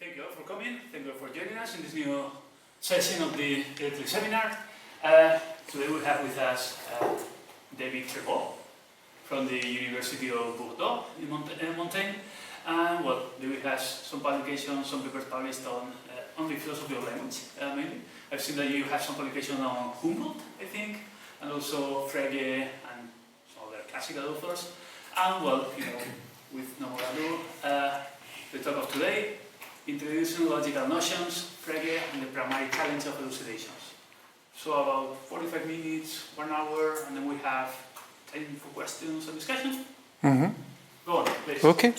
Thank you all for coming. Thank you all for joining us in this new session of the ILCLI seminar. Today we have with us Dewi Trebaul from the University of Bordeaux in Montaigne. And well, Dewi has some publications, some papers published on the philosophy of language, mainly. I've seen that you have some publications on Humboldt, I think, and also Frege and some other classical authors. And well, with no more ado, the talk of today, introducing logical notions, Frege, and the pragmatic challenge of elucidations. So about 45 minutes, 1 hour, and then we have time for questions and discussion. Go on, please. Okay.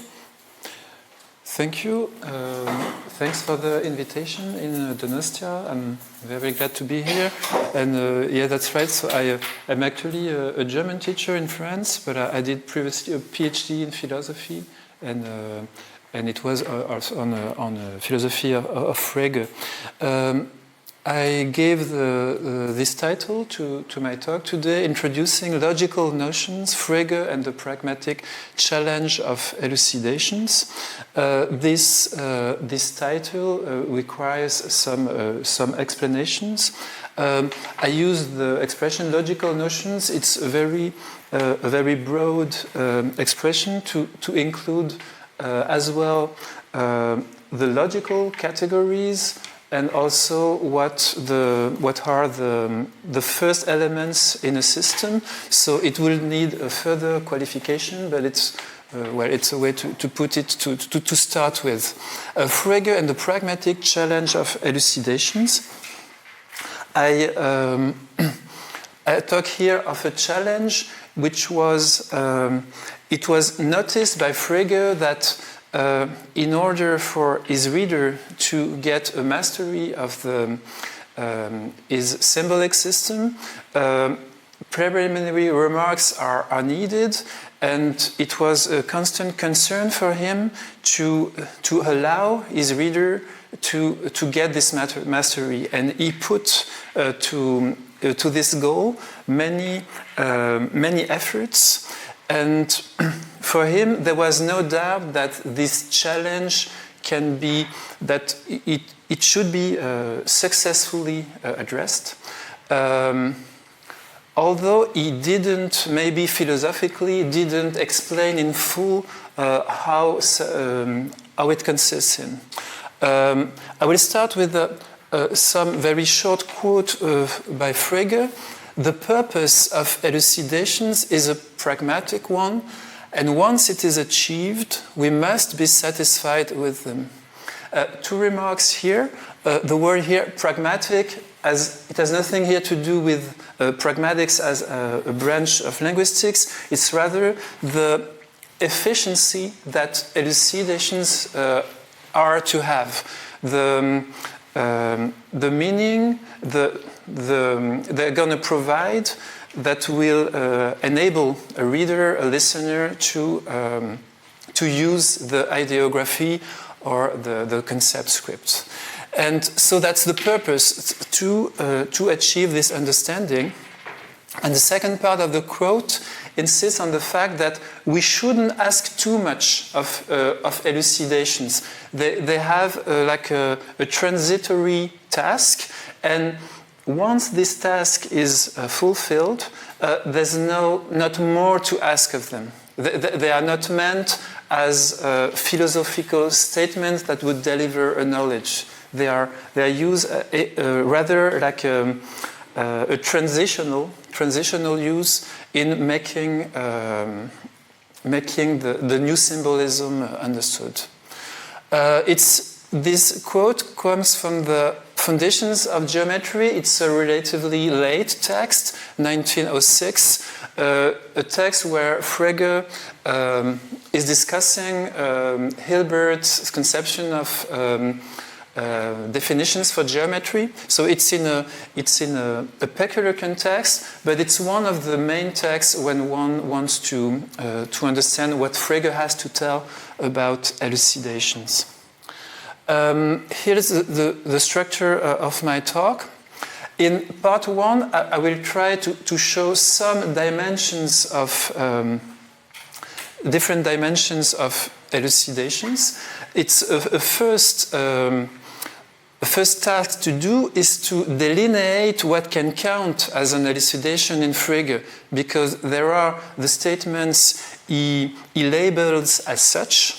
Thank you. Thanks for the invitation in Donostia. I'm very glad to be here. And yeah, that's right. So I'm actually a German teacher in France, but I did previously a PhD in philosophy, and it was also on philosophy of Frege. I gave this title to my talk today, introducing logical notions, Frege and the pragmatic challenge of elucidations. This title requires some explanations. I use the expression logical notions. It's a very broad expression to include as well the logical categories, and also what are the first elements in a system. So it will need a further qualification, but it's a way to put it to start with. Frege and the pragmatic challenge of elucidations. I talk here of a challenge which was it was noticed by Frege that in order for his reader to get a mastery of his symbolic system, preliminary remarks are needed, and it was a constant concern for him to allow his reader to get this mastery. And he put to this goal many efforts. And for him, there was no doubt that this challenge can be, that it should be successfully addressed. Although he didn't, maybe philosophically, didn't explain in full how it consists in. I will start with some very short quote by Frege. The purpose of elucidations is a pragmatic one, and once it is achieved, we must be satisfied with them. 2 remarks here. The word here, pragmatic, it has nothing here to do with pragmatics as a branch of linguistics. It's rather the efficiency that elucidations are to have. The meaning they're going to provide that will enable a reader, a listener to use the ideography or the concept script. And so that's the purpose, to achieve this understanding. And the second part of the quote insists on the fact that we shouldn't ask too much of elucidations. They have like a transitory task, and once this task is fulfilled, there's not more to ask of them. They are not meant as philosophical statements that would deliver a knowledge. They are used rather like a transitional use in making the new symbolism understood. This quote comes from the Foundations of Geometry. It's a relatively late text, 1906, a text where Frege is discussing Hilbert's conception of definitions for geometry. So it's in a peculiar context, but it's one of the main texts when one wants to understand what Frege has to tell about elucidations. Here's the structure of my talk. In part 1, I will try to show some dimensions of different dimensions of elucidations. it's a first task to do is to delineate what can count as an elucidation in Frege, because there are the statements he labels as such,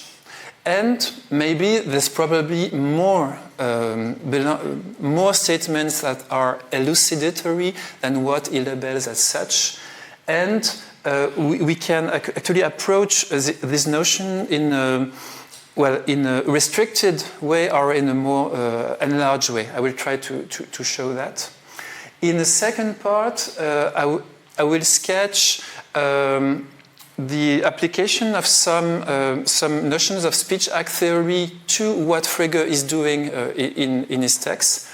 and maybe there's probably more statements that are elucidatory than what he labels as such. And we can actually approach this notion in a restricted way or in a more enlarged way. I will try to show that. In the second part, I will sketch the application of some notions of speech act theory to what Frege is doing in his text,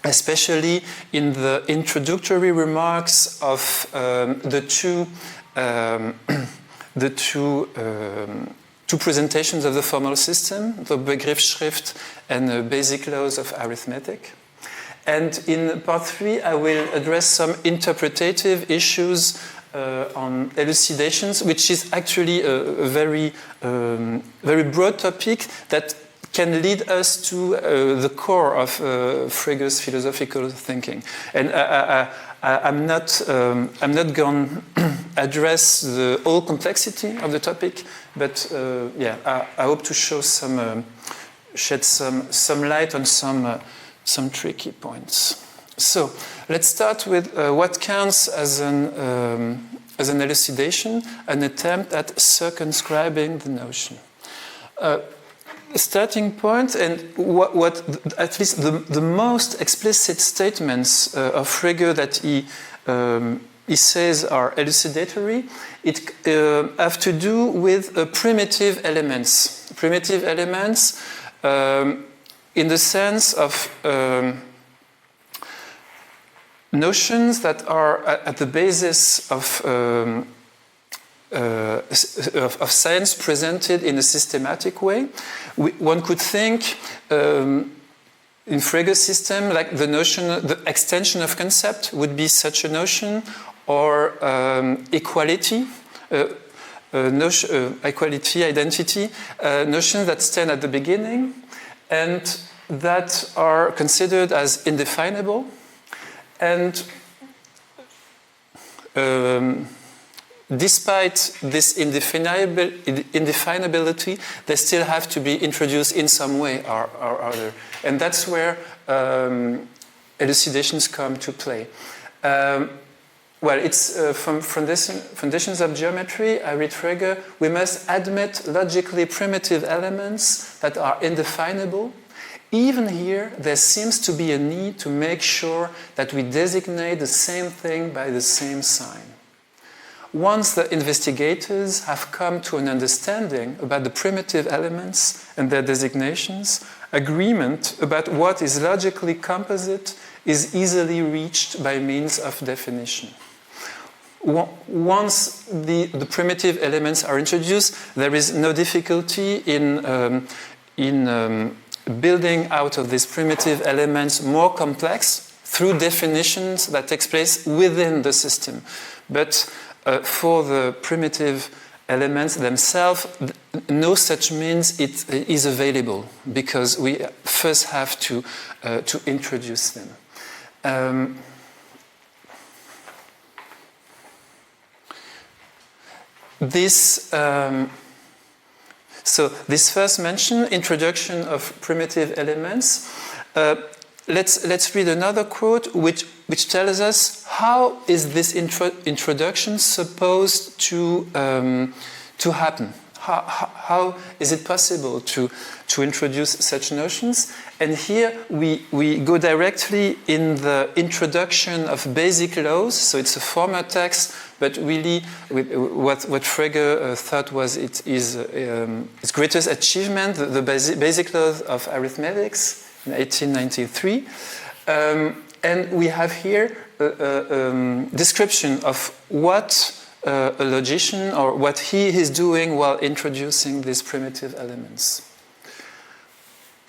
especially in the introductory remarks of the two presentations of the formal system, the Begriffsschrift and the basic laws of arithmetic. And in part 3, I will address some interpretative issues on elucidations, which is actually a very broad topic that can lead us to the core of Frege's philosophical thinking. And I'm not going to address the whole complexity of the topic, but I hope to show shed some light on some tricky points. So let's start with what counts as an elucidation, an attempt at circumscribing the notion. Starting point, and what at least the most explicit statements of Frege that he says are elucidatory, it have to do with primitive elements. Primitive elements in the sense of notions that are at the basis of science presented in a systematic way. One could think in Frege's system, like the notion, the extension of concept would be such a notion, or equality, equality, identity, notions that stand at the beginning and that are considered as indefinable. And despite this indefinability, they still have to be introduced in some way or other. And that's where elucidations come to play. Well, it's from Foundations of Geometry, I read Frege, we must admit logically primitive elements that are indefinable. Even here, there seems to be a need to make sure that we designate the same thing by the same sign. Once the investigators have come to an understanding about the primitive elements and their designations, agreement about what is logically composite is easily reached by means of definition. Once the primitive elements are introduced, there is no difficulty in building out of these primitive elements more complex through definitions that take place within the system. But for the primitive elements themselves, no such means it is available, because we first have to introduce them. So this first mention, introduction of primitive elements. Let's read another quote, which tells us how is this introduction supposed to happen? How is it possible to introduce such notions? And here we go directly in the introduction of basic laws. So it's a former text, but really what Frege thought was its greatest achievement, the basic laws of arithmetics in 1893. And we have here a description of what a logician, or what he is doing while introducing these primitive elements.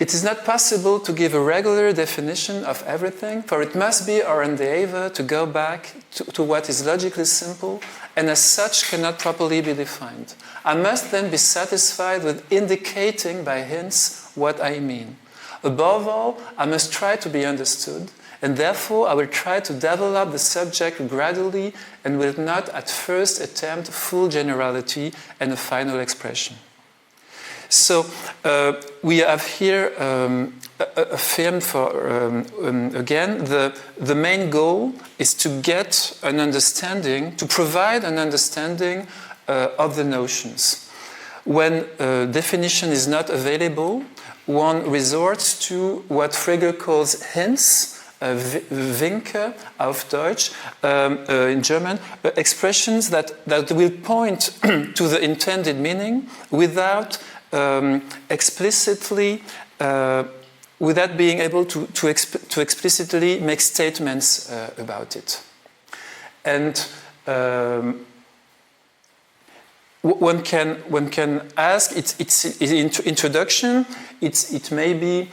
it is not possible to give a regular definition of everything, for it must be our endeavor to go back to what is logically simple and as such cannot properly be defined. I must then be satisfied with indicating by hints what I mean. Above all, I must try to be understood, and therefore I will try to develop the subject gradually and will not at first attempt full generality and a final expression. So we have here affirmed for, again, the main goal is to get an understanding, to provide an understanding of the notions. When definition is not available, one resorts to what Frege calls hints, Winke auf Deutsch, in German, expressions that will point to the intended meaning without explicitly, without being able to explicitly make statements about it. And one can ask, its introduction, it may be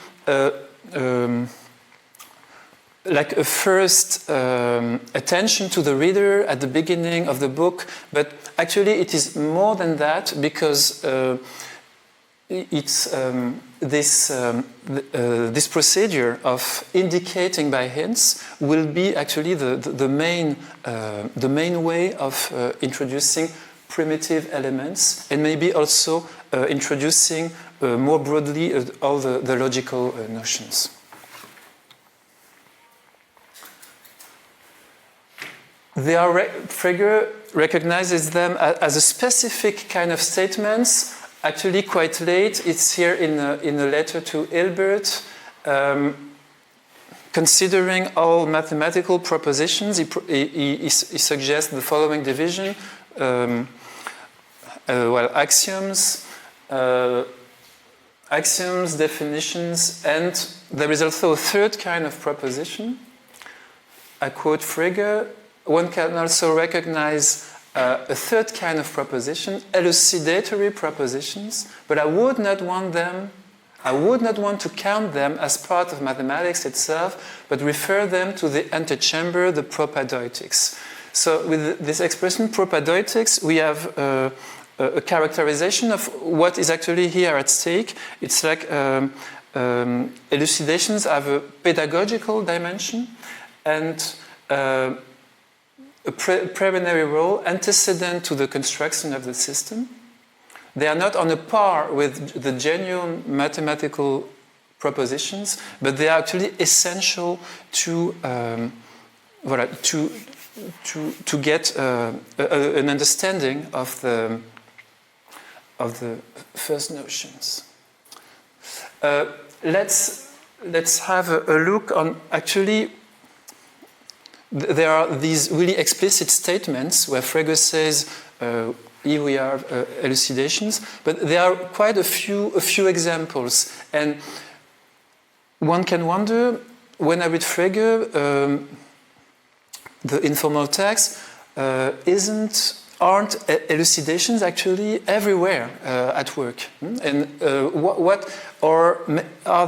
like a first attention to the reader at the beginning of the book, but actually it is more than that, because it's this procedure of indicating by hints will be actually the main way of introducing primitive elements, and maybe also introducing more broadly all the logical notions. Frege recognizes them as a specific kind of statements. Actually, quite late, it's here in a letter to Hilbert, considering all mathematical propositions. He suggests the following division: axioms, definitions, and there is also a third kind of proposition. I quote Frege: one can also recognize a third kind of proposition, elucidatory propositions, but I would not want to count them as part of mathematics itself, but refer them to the antechamber, the propadeutics. So with this expression, propadeutics, we have a characterization of what is actually here at stake. It's like elucidations have a pedagogical dimension and a preliminary role antecedent to the construction of the system. They are not on a par with the genuine mathematical propositions, but they are actually essential to get an understanding of the first notions. Let's have a look on actually. There are these really explicit statements where Frege says, here we are, elucidations, but there are quite a few examples. And one can wonder, when I read Frege, the informal text, aren't elucidations actually everywhere at work? And what are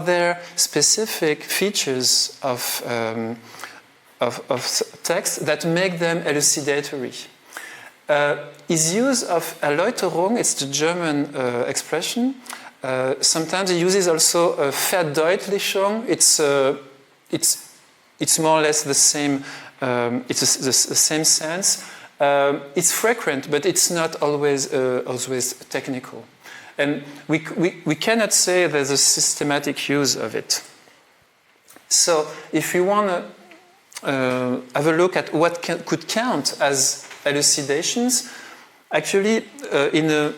there specific features of text that make them elucidatory? His use of Erläuterungen, it's the German expression. Sometimes he uses also Verdeutlichung. It's more or less the same. It's the same sense. It's frequent, but it's not always technical. And we cannot say there's a systematic use of it. So if you want to have a look at what could count as elucidations, actually, in an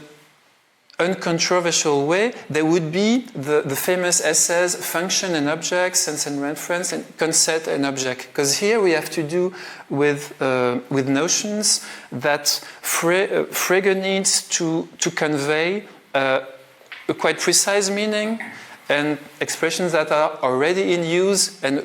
uncontroversial way, there would be the famous essays Function and Object, Sense and Reference, and Concept and Object. Because here we have to do with notions that Frege needs to convey a quite precise meaning, and expressions that are already in use and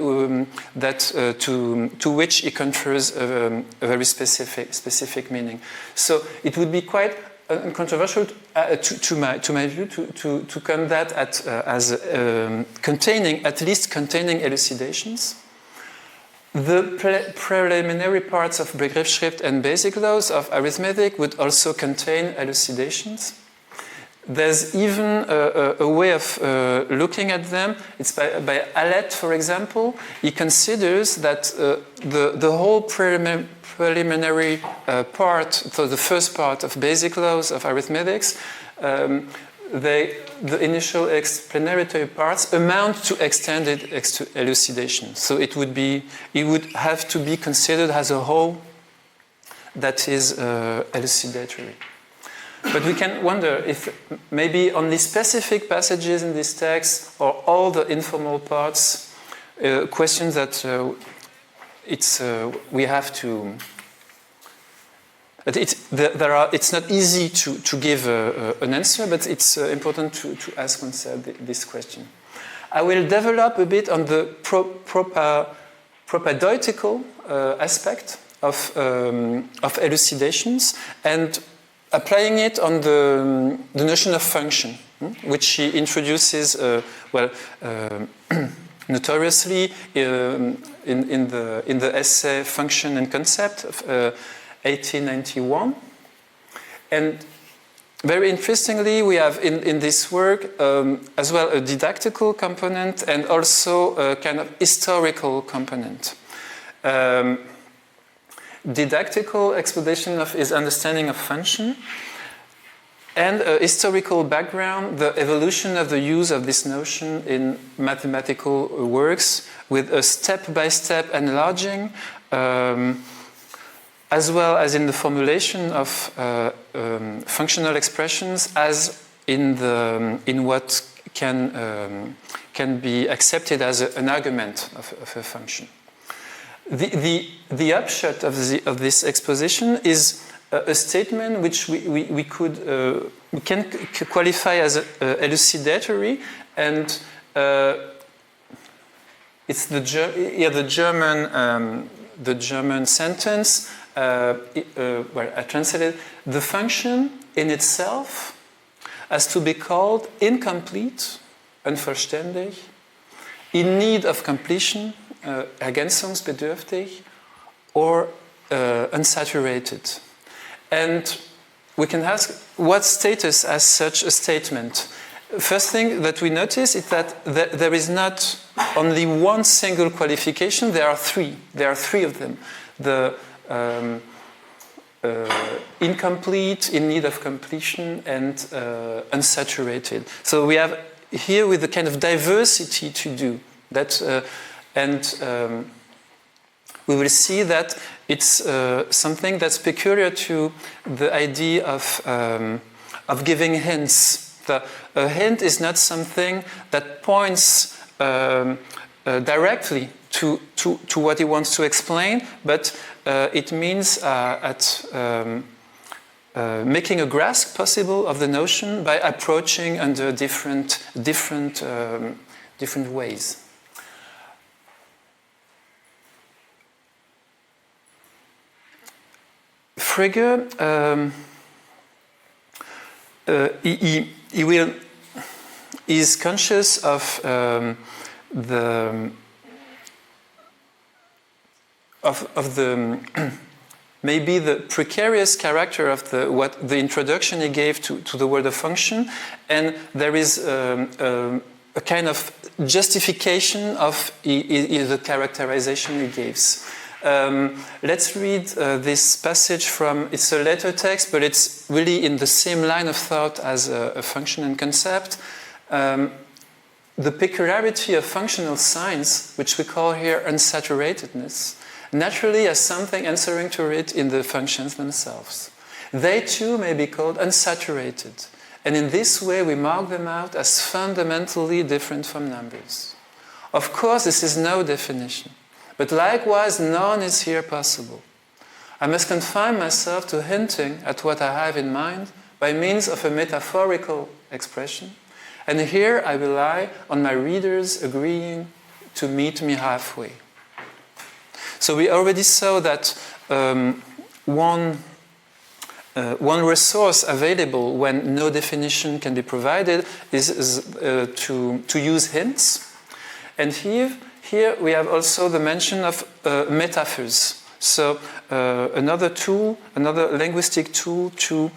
to which it confers a very specific meaning. So it would be quite uncontroversial to my view to count that as containing, at least containing elucidations. The preliminary parts of Begriffsschrift and basic laws of arithmetic would also contain elucidations. There's even a way of looking at them. It's by Allet, for example. He considers that the whole preliminary part, so the first part of basic laws of arithmetics, the initial explanatory parts amount to extended elucidation. So it would have to be considered as a whole that is elucidatory. But we can wonder if maybe only specific passages in this text or all the informal parts, questions that we have to. It's not easy to give an answer, but it's important to ask oneself this question. I will develop a bit on the pragmatical aspect of elucidations and applying it on the notion of function, which he introduces, notoriously in the essay Function and Concept of 1891. And very interestingly, we have in this work as well a didactical component and also a kind of historical component. Didactical exposition of his understanding of function, and a historical background, the evolution of the use of this notion in mathematical works with a step-by-step enlarging, as well as in the formulation of functional expressions as in what can be accepted as an argument of a function. The upshot of this exposition is a statement which we can qualify as elucidatory, and it's the German sentence. I translated: the function in itself has to be called incomplete, unvollständig, in need of completion, ergänzungsbedürftig, or unsaturated. And we can ask, what status has such a statement? First thing that we notice is that there is not only one single qualification, there are three. There are three of them. The incomplete, in need of completion, and unsaturated. So we have here with a kind of diversity to do that. We will see that it's something that's peculiar to the idea of giving hints. A hint is not something that points directly to what he wants to explain, but it means making a grasp possible of the notion by approaching under different ways. Frege, he is conscious of the maybe the precarious character of the introduction he gave to the word of function, and there is a kind of justification of the characterization he gives. Let's read this passage from, it's a later text, but it's really in the same line of thought as a function and concept. The peculiarity of functional signs, which we call here unsaturatedness, naturally has something answering to it in the functions themselves. They too may be called unsaturated, and in this way we mark them out as fundamentally different from numbers. Of course, this is no definition. But likewise, none is here possible. I must confine myself to hinting at what I have in mind by means of a metaphorical expression, and here I rely on my readers agreeing to meet me halfway. So we already saw that one one resource available when no definition can be provided is to use hints. And here we have also the mention of metaphors. So another tool, another linguistic tool to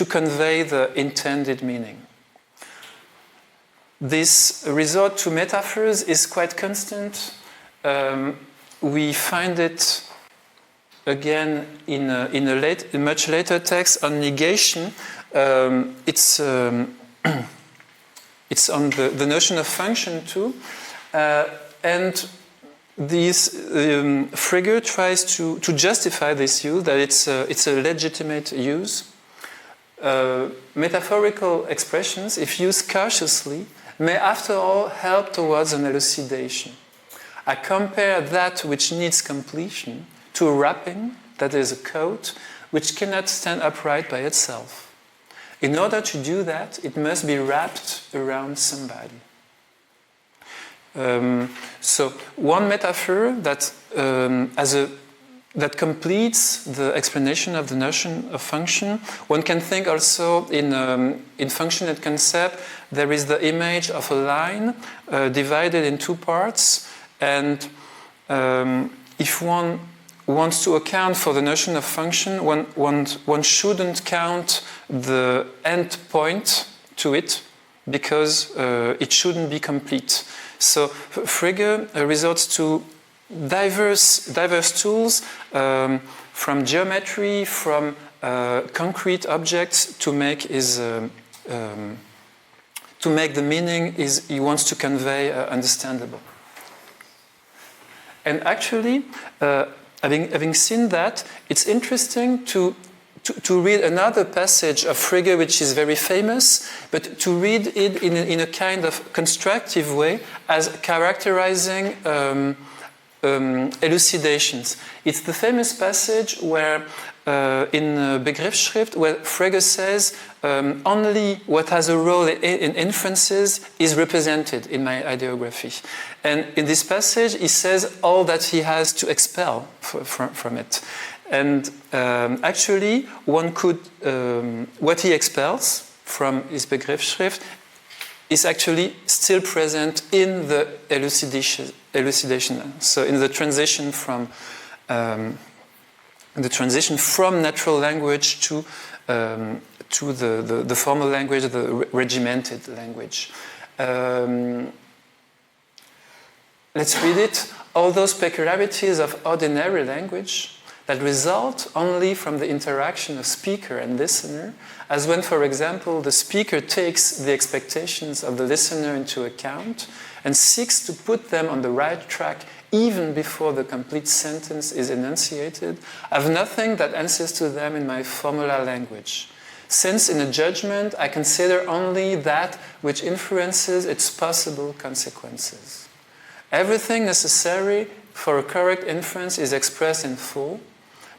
convey the intended meaning. This resort to metaphors is quite constant. We find it again in a much later text on negation. It's on the notion of function too. And Frege tries to justify this use, that it's a legitimate use. Metaphorical expressions, if used cautiously, may after all help towards an elucidation. I compare that which needs completion to a wrapping, that is a coat, which cannot stand upright by itself. In order to do that, it must be wrapped around somebody. So one metaphor that that completes the explanation of the notion of function. One can think also in functionate concept, there is the image of a line divided in two parts, and if one wants to account for the notion of function, one shouldn't count the end point to it, because it shouldn't be complete. So Frege resorts to diverse tools from geometry, from concrete objects to make the meaning he wants to convey understandable. And actually, having seen that, it's interesting to read another passage of Frege, which is very famous, but to read it in a kind of constructive way as characterizing elucidations. It's the famous passage where in Begriffsschrift, where Frege says only what has a role in inferences is represented in my ideography. And in this passage, he says all that he has to expel from it. And actually, one could, what he expels from his Begriffsschrift is actually still present in the elucidation. So in the transition from natural language to the formal language, the regimented language. Let's read it. All those peculiarities of ordinary language that result only from the interaction of speaker and listener, as when, for example, the speaker takes the expectations of the listener into account and seeks to put them on the right track even before the complete sentence is enunciated, have nothing that answers to them in my formula language. Since in a judgment I consider only that which influences its possible consequences. Everything necessary for a correct inference is expressed in full,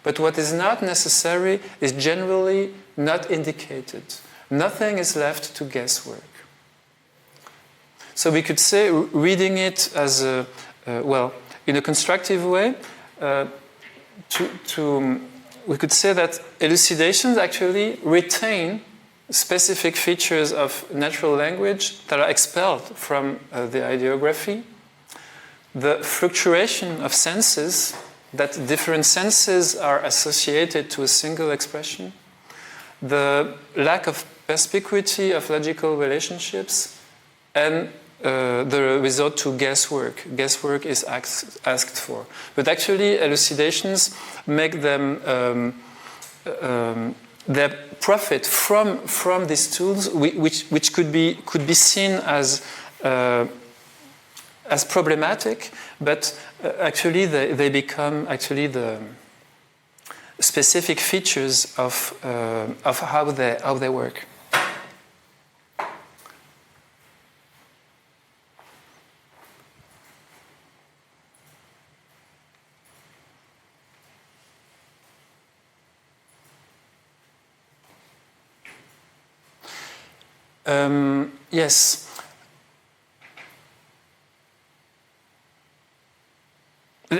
but what is not necessary is generally not indicated. Nothing is left to guesswork. So we could say, reading it as in a constructive way, we could say that elucidations actually retain specific features of natural language that are expelled from the ideography. The fluctuation of senses, that different senses are associated to a single expression, the lack of perspicuity of logical relationships, and the resort to guesswork. Guesswork is asked for. But actually, elucidations make them they profit from these tools, which could be seen as problematic, but actually they become actually the specific features of how they work.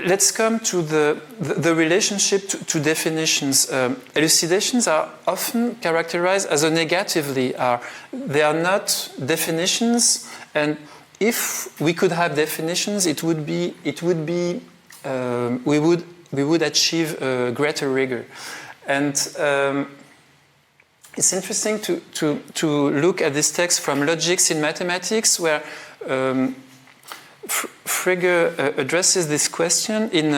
let's come to the relationship to definitions. Elucidations are often characterized as a negatively. They are not definitions, and if we could have definitions, we would achieve greater rigor. And it's interesting to look at this text from Logics in Mathematics, where Frege addresses this question in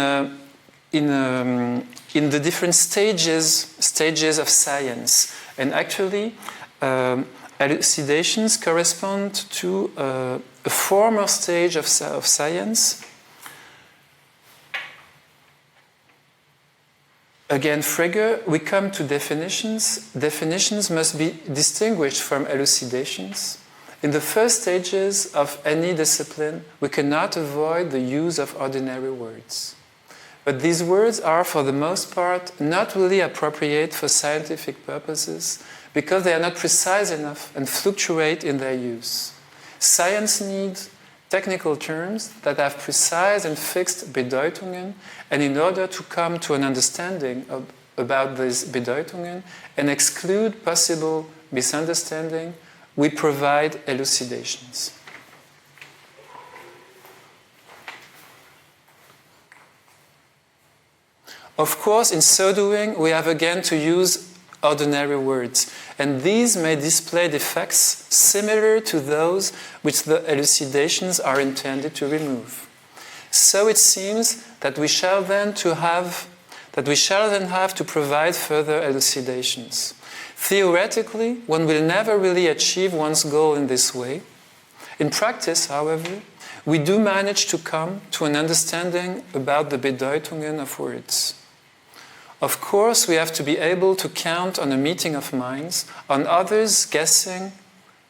the different stages of science. And actually, elucidations correspond to a former stage of science. Again, Frege, we come to definitions. Definitions must be distinguished from elucidations. In the first stages of any discipline, we cannot avoid the use of ordinary words. But these words are, for the most part, not really appropriate for scientific purposes because they are not precise enough and fluctuate in their use. Science needs technical terms that have precise and fixed Bedeutungen, and in order to come to an understanding about these Bedeutungen and exclude possible misunderstanding, we provide elucidations. Of course, in so doing, we have again to use ordinary words, and these may display defects similar to those which the elucidations are intended to remove. So it seems that we shall then have to provide further elucidations. Theoretically, one will never really achieve one's goal in this way. In practice, however, we do manage to come to an understanding about the Bedeutungen of words. Of course, we have to be able to count on a meeting of minds, on others guessing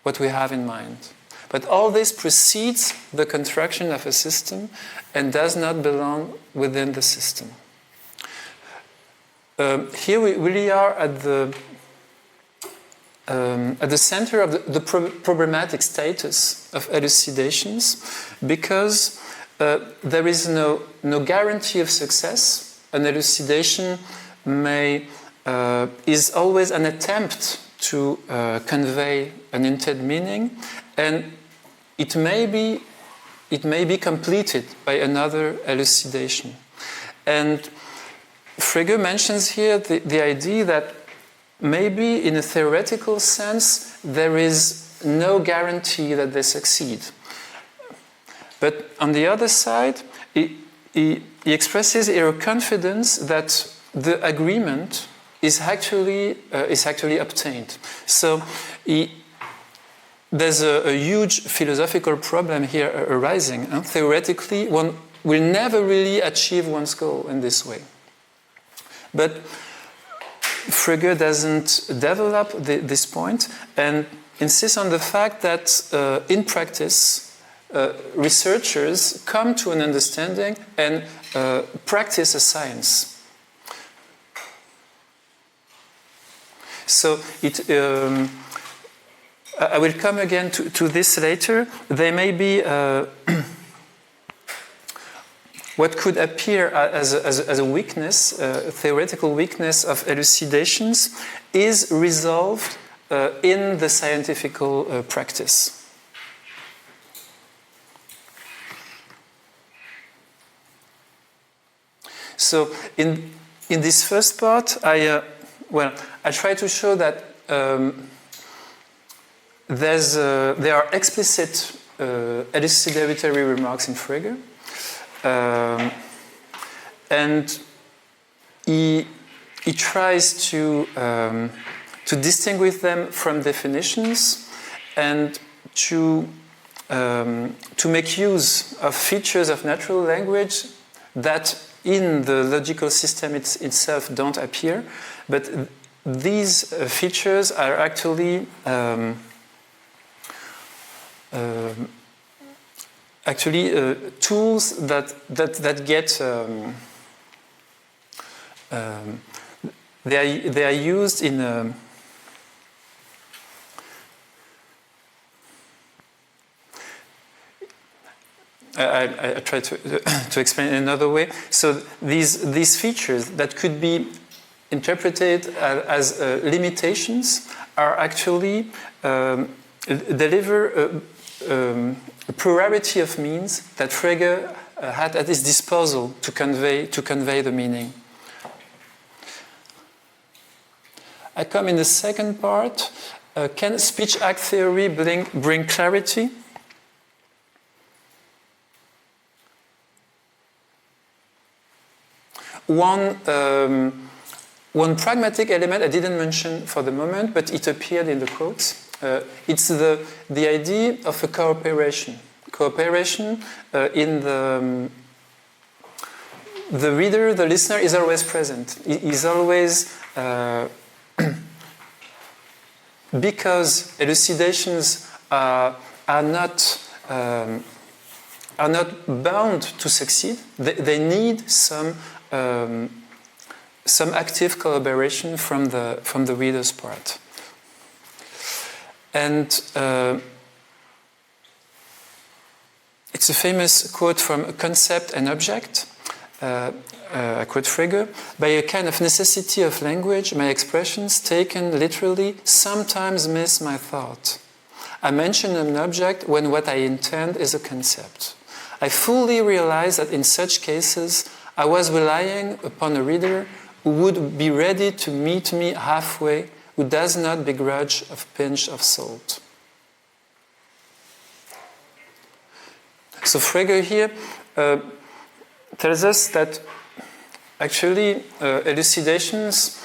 what we have in mind. But all this precedes the construction of a system and does not belong within the system. Here we really are at the center of the pragmatic status of elucidations, because there is no guarantee of success. An elucidation is always an attempt to convey an intended meaning, and it may be completed by another elucidation. And Frege mentions here the idea that maybe in a theoretical sense there is no guarantee that they succeed. But on the other side, he expresses here confidence that the agreement is actually obtained. So there's a huge philosophical problem here arising. Theoretically, one will never really achieve one's goal in this way. But Frege doesn't develop this point and insists on the fact that in practice, researchers come to an understanding and practice a science. So I will come again to this later. There may be what could appear as a weakness, a theoretical weakness of elucidations, is resolved in the scientific practice. So in this first part, I try to show that there are explicit elucidatory remarks in Frege, and he tries to distinguish them from definitions and to make use of features of natural language that in the logical system itself don't appear, but these features are actually tools that get they are used in I try to explain in another way. So these features that could be interpreted as limitations are actually deliver a plurality of means that Frege had at his disposal to convey the meaning. I come in the second part. Can speech act theory bring clarity? One pragmatic element I didn't mention for the moment, but it appeared in the quotes. It's the idea of a cooperation. Cooperation in the reader, the listener is always present. Is always because elucidations are not bound to succeed. They need some active collaboration from the reader's part. And it's a famous quote from Concept and Object. I quote Frege, "By a kind of necessity of language, my expressions, taken literally, sometimes miss my thought. I mention an object when what I intend is a concept. I fully realize that in such cases, I was relying upon a reader who would be ready to meet me halfway, who does not begrudge a pinch of salt." So Frege here tells us that actually elucidations,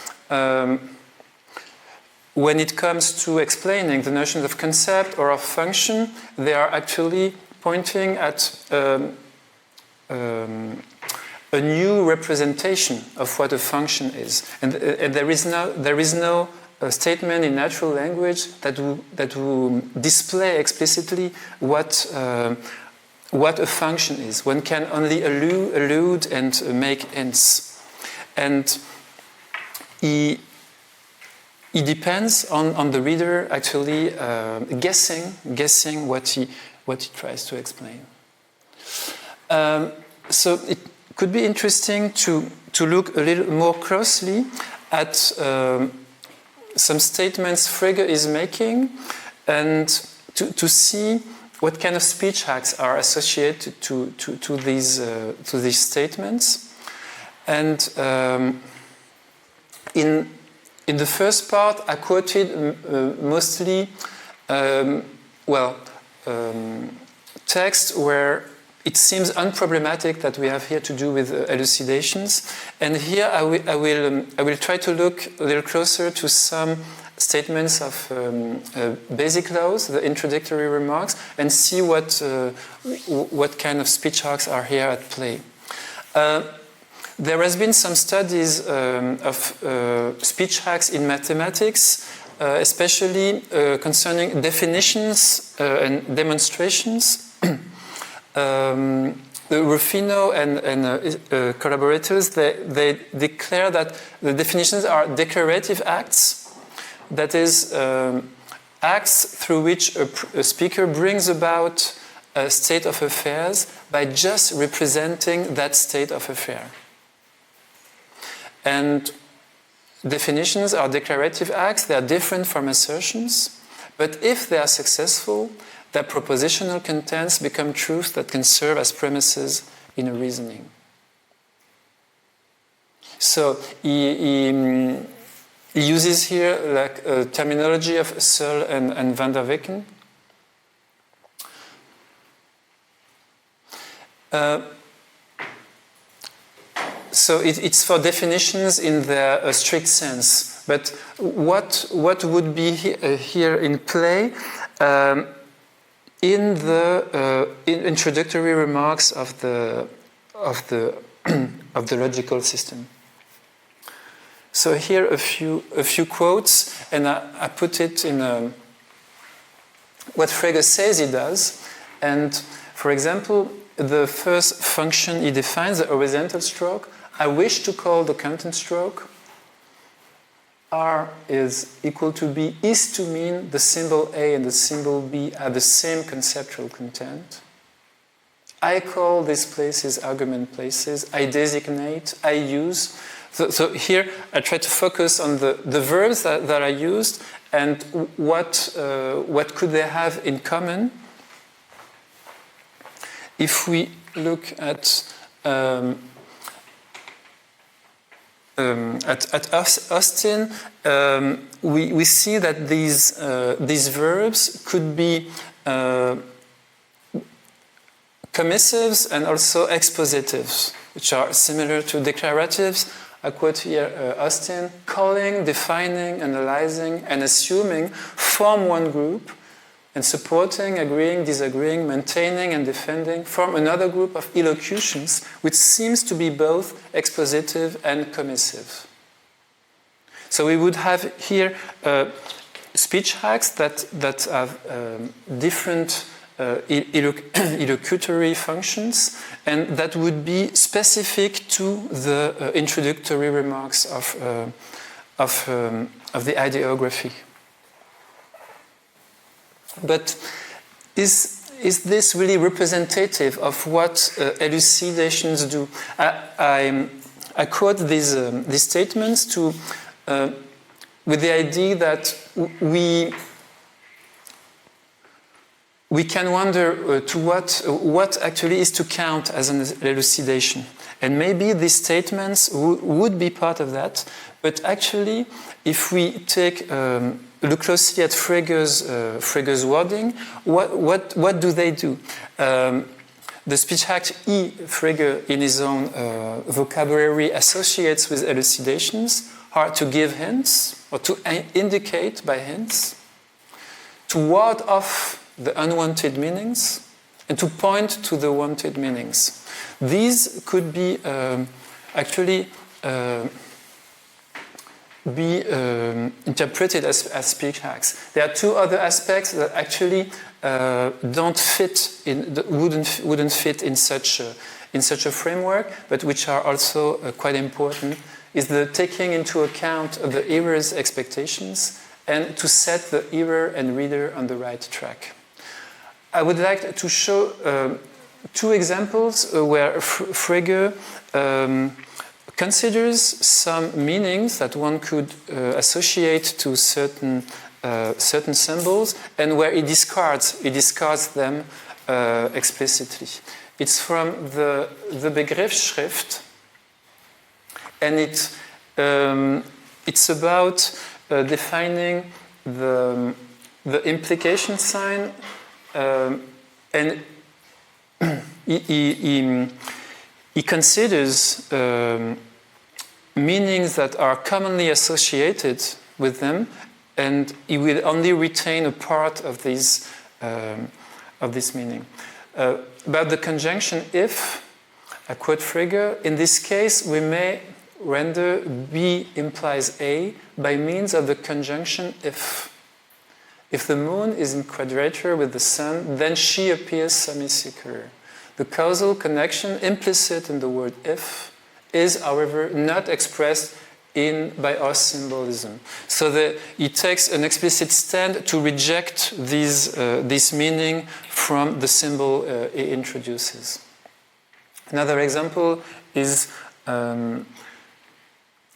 when it comes to explaining the notions of concept or of function, they are actually pointing at a new representation of what a function is. And there is no statement in natural language that will display explicitly what a function is. One can only allude and make ends. And it depends on the reader actually guessing what he tries to explain. So it could be interesting to look a little more closely at some statements Frege is making and to see what kind of speech hacks are associated to these statements. And in the first part, I quoted mostly text where it seems unproblematic that we have here to do with elucidations. And here I will try to look a little closer to some statements of basic laws, the introductory remarks, and see what kind of speech hacks are here at play. There has been some studies of speech hacks in mathematics, especially concerning definitions and demonstrations. Rufino and collaborators, they declare that the definitions are declarative acts. That is, acts through which a speaker brings about a state of affairs by just representing that state of affair. And definitions are declarative acts. They are different from assertions. But if they are successful, their propositional contents become truths that can serve as premises in a reasoning. So he uses here like a terminology of Searle and van der Wecken. So it's for definitions in their strict sense. But what would be here in play in the introductory remarks of the logical system? So here a few quotes, and I put it in what Frege says he does. And for example, the first function he defines, the horizontal stroke, I wish to call the content stroke. R is equal to B is to mean the symbol A and the symbol B are the same conceptual content. I call these places argument places. I designate, I use. So here I try to focus on the verbs that are used and what could they have in common. If we look at Austin, we see that these verbs could be commissives and also expositives, which are similar to declaratives. I quote here Austin: calling, defining, analyzing, and assuming form one group, and supporting, agreeing, disagreeing, maintaining, and defending form another group of elocutions, which seems to be both expositive and commissive. So we would have here speech hacks that have different elocutory functions, and that would be specific to the introductory remarks of the ideography. But is this really representative of what elucidations do? I quote these statements with the idea that we can wonder to what actually is to count as an elucidation. And maybe these statements would be part of that, but actually, if we look closely at Frege's wording, what do they do? The speech hack Frege, in his own vocabulary, associates with elucidations are to give hints, or to indicate by hints, to ward off the unwanted meanings, and to point to the wanted meanings. These could be actually interpreted as speech hacks. There are two other aspects that actually wouldn't fit in such a framework, but which are also quite important. Is the taking into account of the hearer's expectations and to set the hearer and reader on the right track. I would like to show two examples where Frege considers some meanings that one could associate to certain symbols, and where he discards them explicitly. It's from the Begriffsschrift, and it's about defining the implication sign, and he considers meanings that are commonly associated with them, and he will only retain a part of this meaning. About the conjunction if, I quote Frege, in this case we may render B implies A by means of the conjunction if. If the moon is in quadrature with the sun, then she appears semicircular. The causal connection implicit in the word if is, however, not expressed by our symbolism. So he takes an explicit stand to reject this meaning from the symbol he introduces. Another example is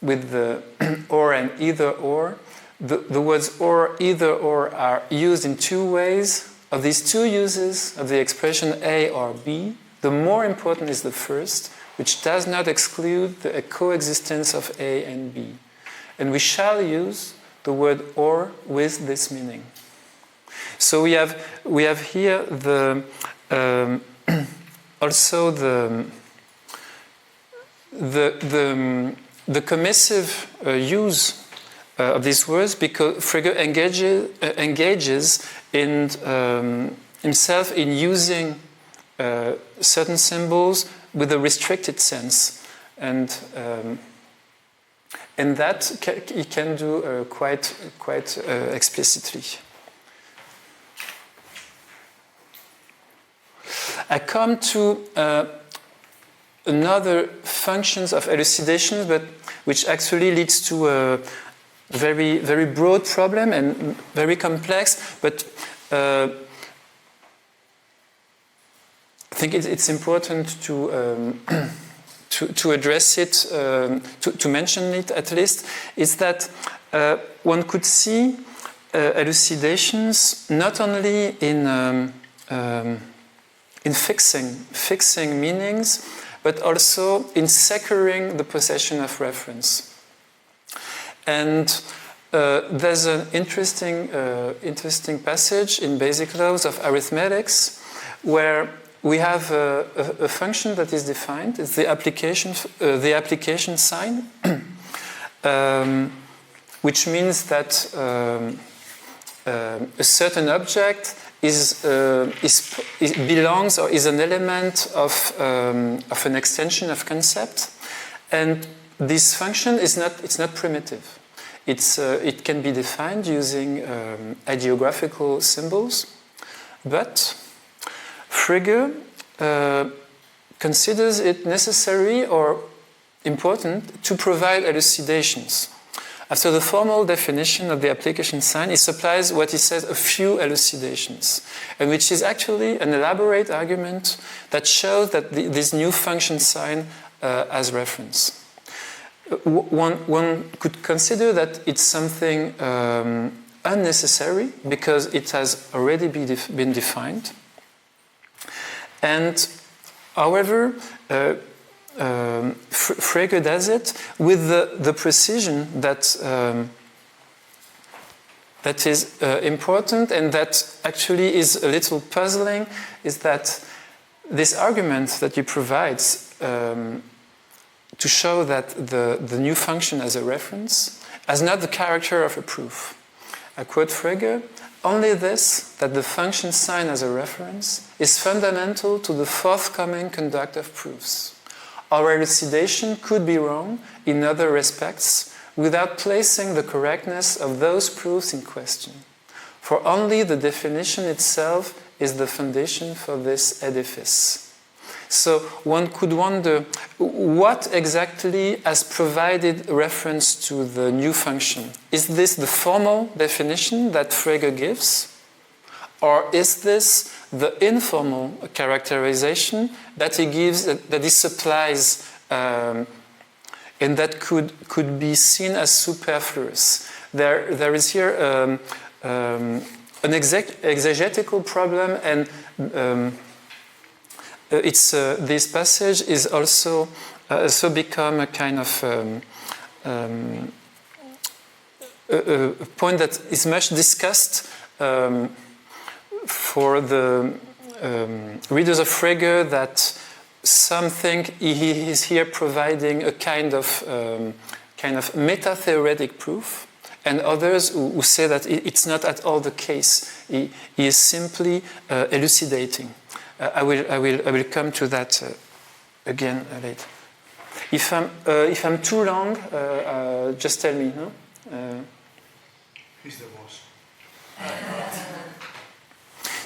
with the or and either or. The words or, either or are used in two ways. Of these two uses of the expression A or B, the more important is the first, which does not exclude the coexistence of A and B. And we shall use the word or with this meaning. So we have here also the commissive use of these words, because Frege engages in himself in using certain symbols with a restricted sense, and that he can do quite explicitly. I come to another functions of elucidation, but which actually leads to a very, very broad problem and very complex, but think it's important to to address it, to mention it at least, is that one could see elucidations not only in fixing meanings, but also in securing the possession of reference. And there's an interesting passage in Basic Laws of Arithmetics where we have a function that is defined. It's the application sign, which means that a certain object belongs or is an element of an extension of concept, and this function is not primitive. It can be defined using ideographical symbols, but Frege considers it necessary or important to provide elucidations. After the formal definition of the application sign, he supplies what he says a few elucidations, and which is actually an elaborate argument that shows that this new function sign has reference. One could consider that it's something unnecessary because it has already been defined. And however, Frege does it with the precision that is important, and that actually is a little puzzling, is that this argument that he provides to show that the new function as a reference has not the character of a proof. I quote Frege, "Only this, that the function sign as a reference, is fundamental to the forthcoming conduct of proofs. Our elucidation could be wrong in other respects without placing the correctness of those proofs in question. For only the definition itself is the foundation for this edifice." So one could wonder what exactly has provided reference to the new function. Is this the formal definition that Frege gives? Or is this the informal characterization that he gives, that he supplies, and that could be seen as superfluous? There is here an exegetical problem, and this passage is also become a kind of a point that is much discussed for the readers of Frege, that some think he is here providing a kind of meta-theoretic proof, and others who say that it's not at all the case. He is simply elucidating. I will come to that again later. If I'm too long, just tell me. No? He's the boss.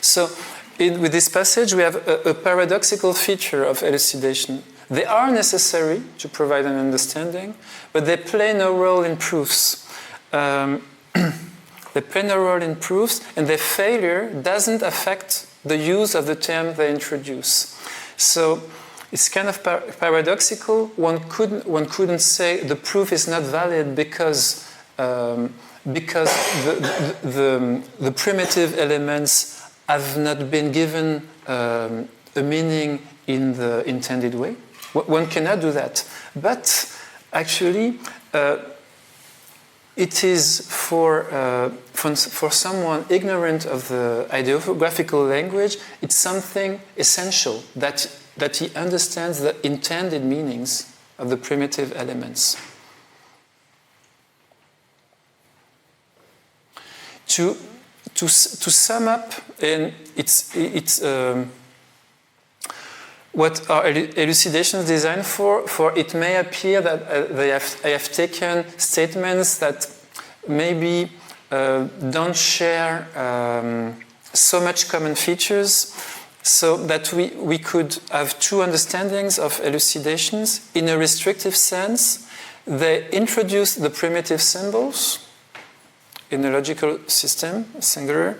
So, with this passage, we have a paradoxical feature of elucidation. They are necessary to provide an understanding, but they play no role in proofs. They play no role in proofs, and their failure doesn't affect the use of the term they introduce. So it's kind of paradoxical. One couldn't say the proof is not valid because the primitive elements have not been given a meaning in the intended way. One cannot do that. But actually, it is for someone ignorant of the ideographical language, it's something essential that he understands the intended meanings of the primitive elements. To sum up, and it's what are elucidations designed for it may appear that I have taken statements that maybe don't share so much common features, so that we could have two understandings of elucidations. In a restrictive sense, they introduce the primitive symbols in a logical system, singular,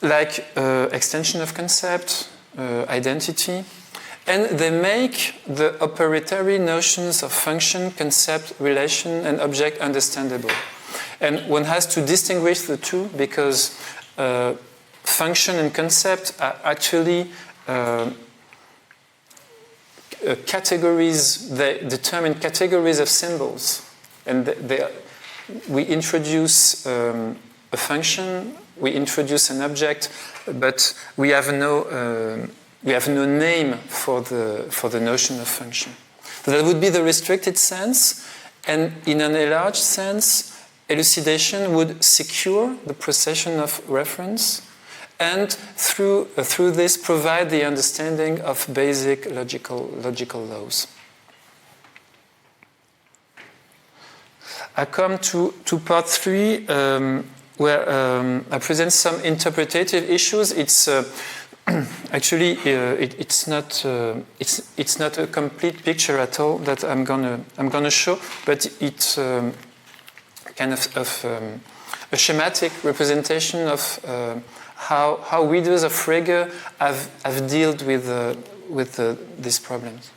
like extension of concept, identity, and they make the operatory notions of function, concept, relation, and object understandable. And one has to distinguish the two because function and concept are actually categories, they determine categories of symbols. And we introduce a function, we introduce an object, but we have no name for the notion of function. So that would be the restricted sense, and in an enlarged sense, elucidation would secure the procession of reference, and through this provide the understanding of basic logical laws. I come to part 3, where I present some interpretative issues. It's actually it's not a complete picture at all that I'm gonna show, but it's kind of a schematic representation of how readers of Frege have dealt with these problems.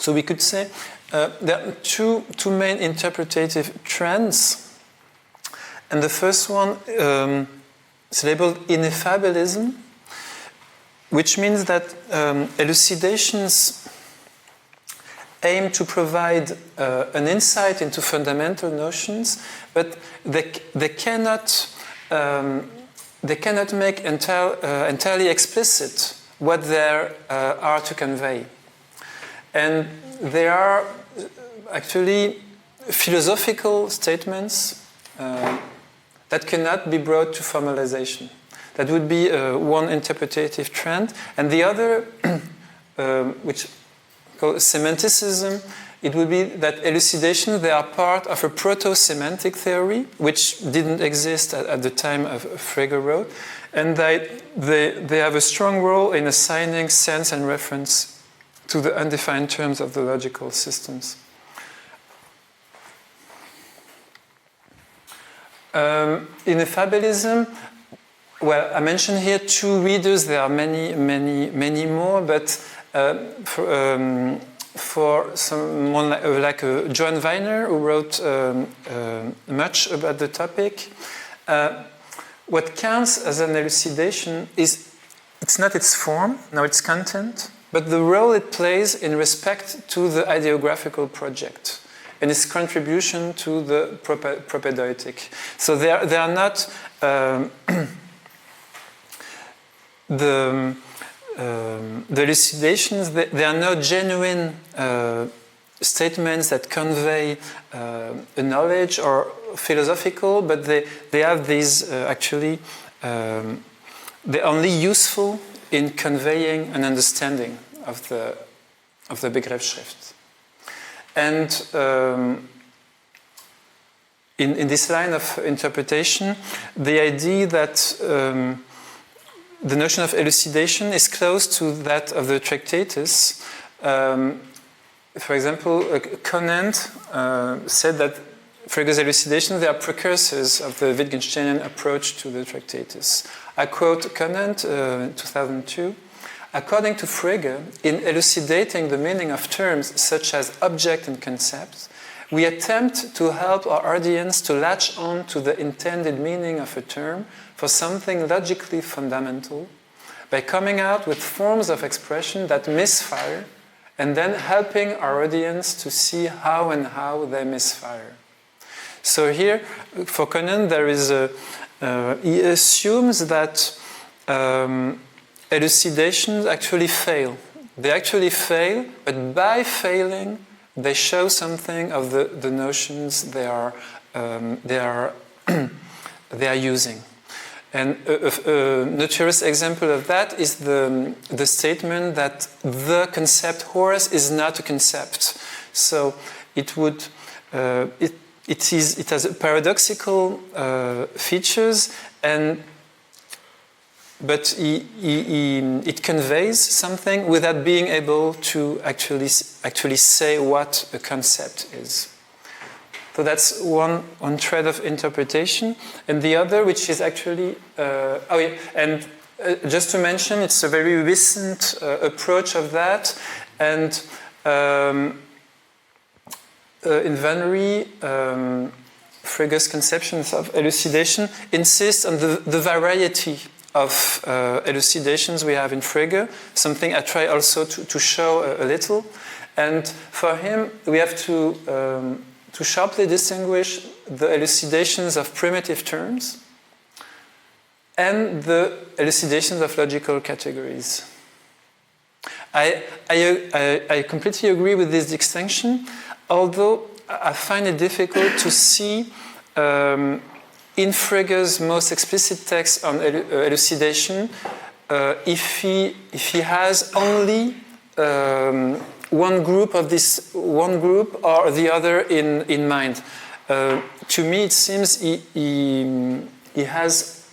So we could say there are two main interpretative trends, and the first one is labeled ineffabilism, which means that elucidations aim to provide an insight into fundamental notions, but they cannot make entirely explicit what they are to convey. And there are actually philosophical statements that cannot be brought to formalization. That would be one interpretative trend. And the other, which called semanticisim, it would be that elucidations, they are part of a proto-semantic theory, which didn't exist at the time of Frege wrote, and they have a strong role in assigning sense and reference to the undefined terms of the logical systems. Ineffabilism, well, I mentioned here two readers. There are many more, but for someone like Johann Weiner, who wrote much about the topic, what counts as an elucidation is it's not its form, nor its content, but the role it plays in respect to the ideographical project and its contribution to the propedeutic. So they are not the elucidations. They are not genuine statements that convey a knowledge or philosophical, but they have these actually. They're only useful in conveying an understanding of the Begriffsschrift. And in this line of interpretation, the idea that the notion of elucidation is close to that of the Tractatus. For example, Conant said that Frege's elucidations, they are precursors of the Wittgensteinian approach to the Tractatus. I quote Conant, 2002, according to Frege, in elucidating the meaning of terms such as object and concept, we attempt to help our audience to latch on to the intended meaning of a term for something logically fundamental by coming out with forms of expression that misfire and then helping our audience to see how they misfire. So here, for Conant, there is he assumes that elucidations actually fail. They actually fail, but by failing, they show something of the notions they are using. And a notorious example of that is the statement that the concept horse is not a concept. So it would it has paradoxical features, and but it conveys something without being able to actually say what a concept is. So that's one thread of interpretation. And the other, which is actually, just to mention, it's a very recent approach of that. And in Vannery, Frege's conceptions of elucidation insist on the variety of elucidations we have in Frege, something I try also to show a little. And for him, we have to sharply distinguish the elucidations of primitive terms and the elucidations of logical categories. I completely agree with this distinction, although I find it difficult to see in Frege's most explicit text on elucidation if he has only one group or the other in mind. To me, it seems he has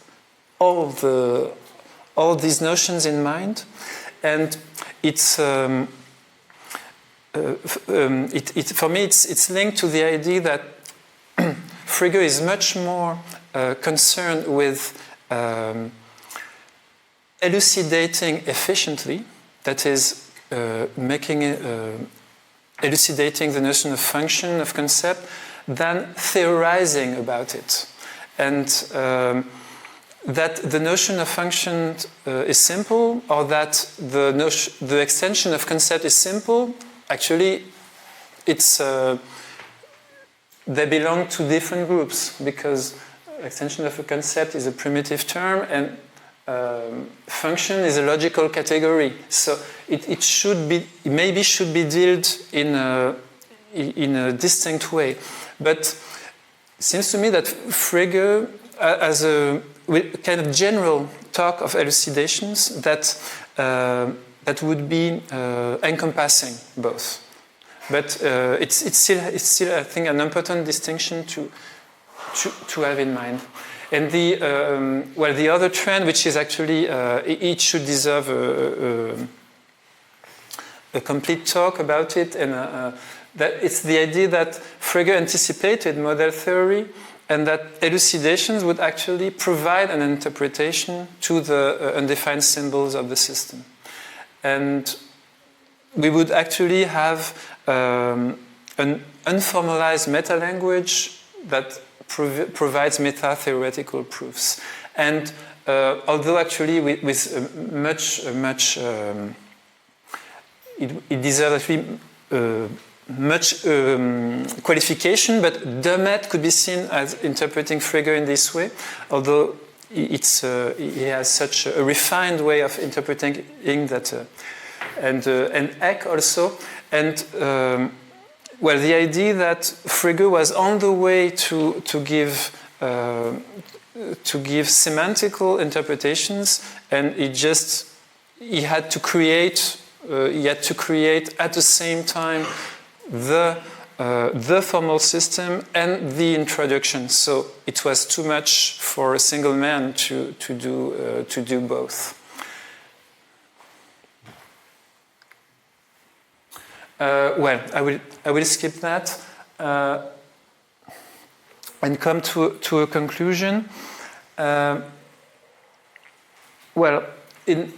all these notions in mind, and it's for me it's linked to the idea that Frege is much more concerned with elucidating efficiently, that is, elucidating the notion of function, of concept, than theorizing about it. And that the notion of function is simple, or that the extension of concept is simple, actually, they belong to different groups, because extension of a concept is a primitive term, and function is a logical category. So it should be dealt in a distinct way. But it seems to me that Frege, as a kind of general talk of elucidations, that would be encompassing both. But it's still I think an important distinction to have in mind. And the other trend, which is actually it should deserve a complete talk about it, and that it's the idea that Frege anticipated model theory, and that elucidations would actually provide an interpretation to the undefined symbols of the system, and we would actually have an unformalized meta-language that provides meta-theoretical proofs. And although actually with it deserves actually much qualification, but Demet could be seen as interpreting Frege in this way, although he has such a refined way of interpreting that, and Eck also, and the idea that Frege was on the way to give semantical interpretations, and he had to create at the same time the formal system and the introduction. So it was too much for a single man to do both. I will skip that and come to a conclusion. In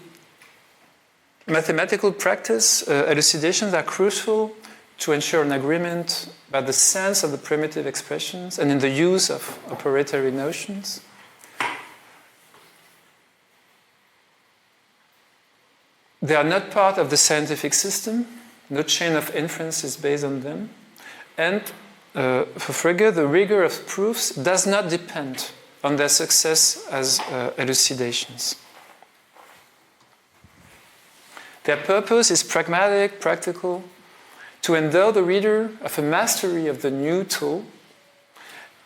mathematical practice, elucidations are crucial to ensure an agreement about the sense of the primitive expressions and in the use of operatory notions. They are not part of the scientific system. No chain of inference is based on them. And for Frege, the rigor of proofs does not depend on their success as elucidations. Their purpose is pragmatic, practical, to endow the reader of a mastery of the new tool.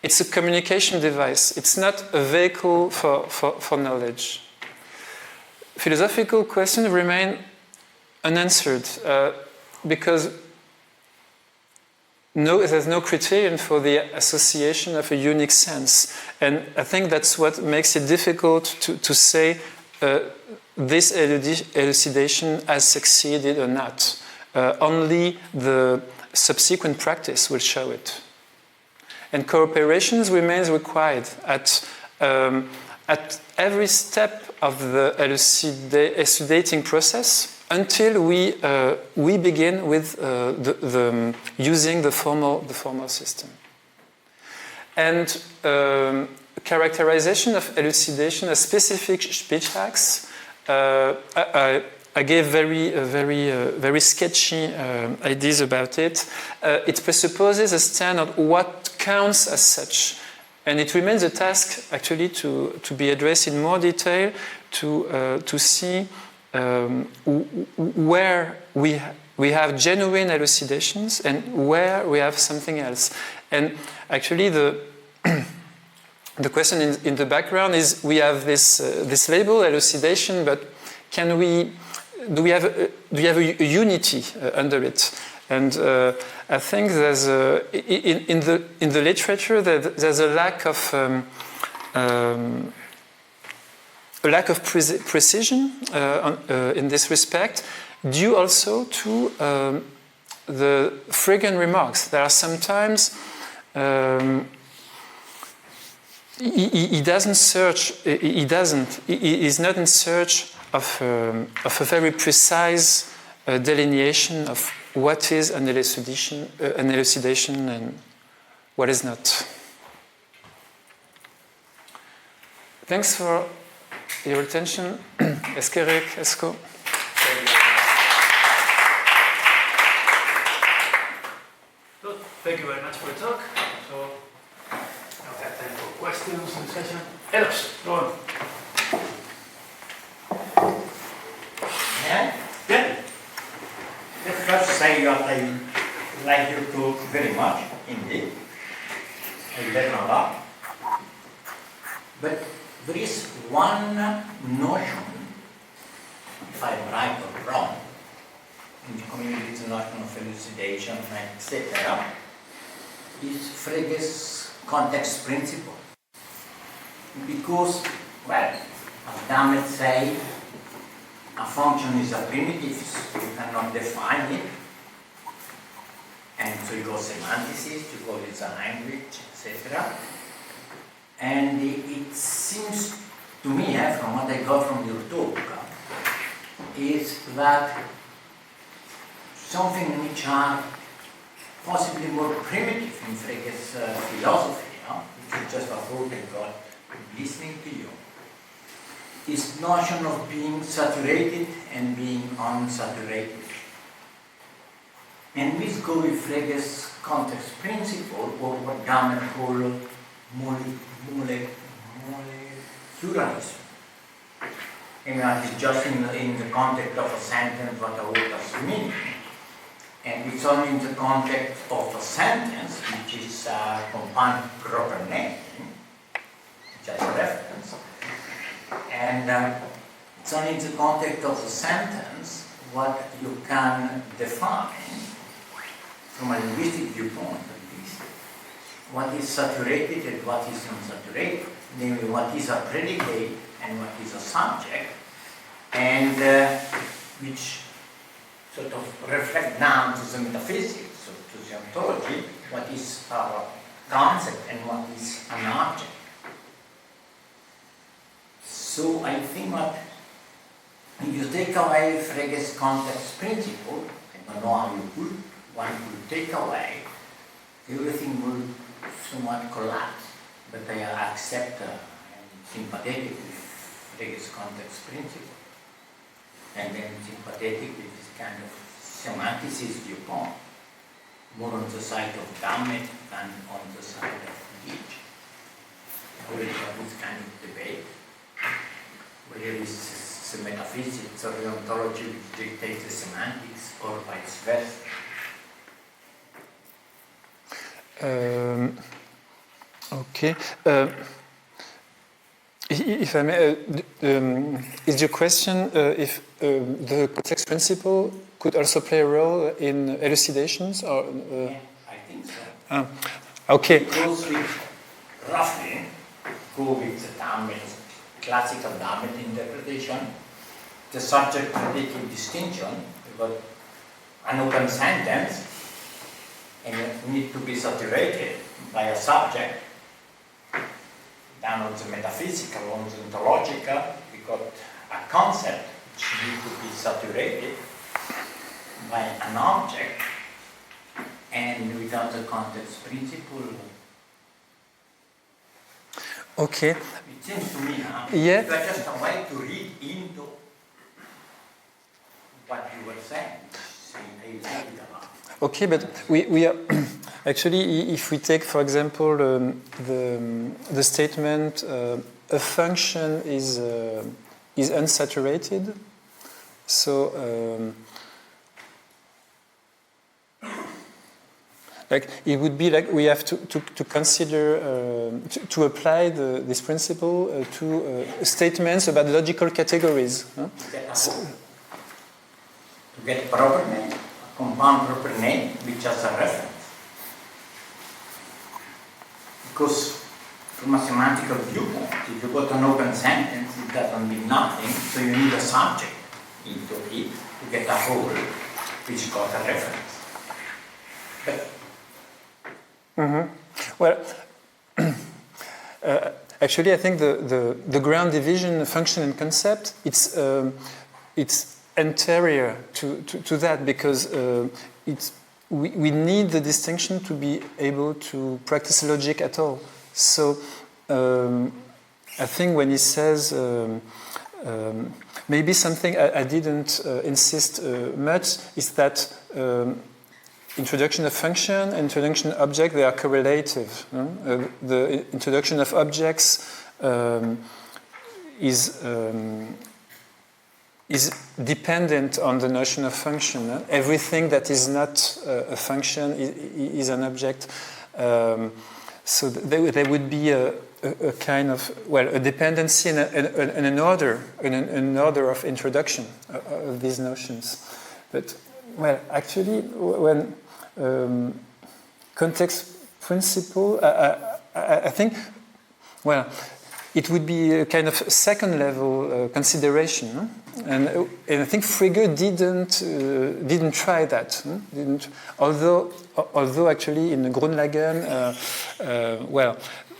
It's a communication device. It's not a vehicle for knowledge. Philosophical questions remain unanswered because there's no criterion for the association of a unique sense. And I think that's what makes it difficult to say this elucidation has succeeded or not. Only the subsequent practice will show it. And cooperation remains required at every step of the elucidating process until we begin with using the formal system. And characterization of elucidation as specific speech acts. I gave very sketchy ideas about it. It presupposes a standard what counts as such. And it remains a task, actually, to be addressed in more detail, to see where we have genuine elucidations and where we have something else. And actually, the question in the background is we have this label, elucidation, but do we have a unity under it? And I think there's in the literature there's a lack of precision in this respect, due also to the Frege remarks. There are sometimes he doesn't search. He is not in search of a very precise delineation of what is an elucidation and what is not. Thanks for your attention. Eskerrik asko. Good. Thank you very much for the talk. So now we have time for questions and discussion. Eros, go on. Yeah? Yeah. Let's first say that I like your talk very much, indeed. I learn a lot. But there is one notion, if I'm right or wrong, in the community, the notion of elucidation, etc., is Frege's context principle. Because, well, as Dammit say, a function is a primitive, so you cannot define it. And so you go semanticist, you call it a language, etc. And it seems to me, from what I got from your talk, is that something which are possibly more primitive in Frege's philosophy, which is just a thought I got listening to you, is notion of being saturated and being unsaturated. And we go with Frege's context principle, or what Dammit called molecularism. And that is just in the context of a sentence what a word has meaning. And it's only in the context of a sentence, which is a compound proper name, just a reference. And it's only in the context of the sentence what you can define, from a linguistic viewpoint at least, what is saturated and what is unsaturated, namely what is a predicate and what is a subject, and which sort of reflect down to the metaphysics, so to the ontology, what is our concept and what is an object. So I think that if you take away Frege's context principle, I don't know how one could take away, everything will somewhat collapse. But I accept and sympathetic with Frege's context principle. And then sympathetic with this kind of semanticist viewpoint, more on the side of Dammit than on the side of Frege. Already have this kind of debate. Whether it's the metaphysics or the ontology which dictates the semantics, or vice versa. Okay. If I may, is your question if the context principle could also play a role in elucidations? Or, yeah, I think so. Okay. It goes with, roughly, go with the Dammit classical Damet interpretation, the subject-predicate distinction, because an open sentence and it needs to be saturated by a subject, then on the metaphysical, on the ontological, we got a concept which needs to be saturated by an object, and without the context principle. Okay. It seems to me, Yeah. it was just a way to read into what you were saying, Okay, but we are actually, if we take, for example, the statement a function is unsaturated, so like it would be like we have to consider to apply this principle to statements about logical categories. Huh? To get proper name, a compound proper name, which has a reference. Because from a semantical viewpoint, if you got an open sentence, it doesn't mean nothing, so you need a subject into it to get a whole which got a reference. But well, actually, I think the ground division function and concept it's anterior to that, because we need the distinction to be able to practice logic at all. So I think when he says maybe something I didn't insist much is that introduction of function, introduction of object, they are correlative. The introduction of objects is dependent on the notion of function. Everything that is not a function is an object. So there would be a kind of, well, a dependency and an order of introduction of these notions. But, well, actually, when context principle, I think, well, it would be a kind of second level consideration, and I think Frege didn't try that. Although actually in Grundlagen, well,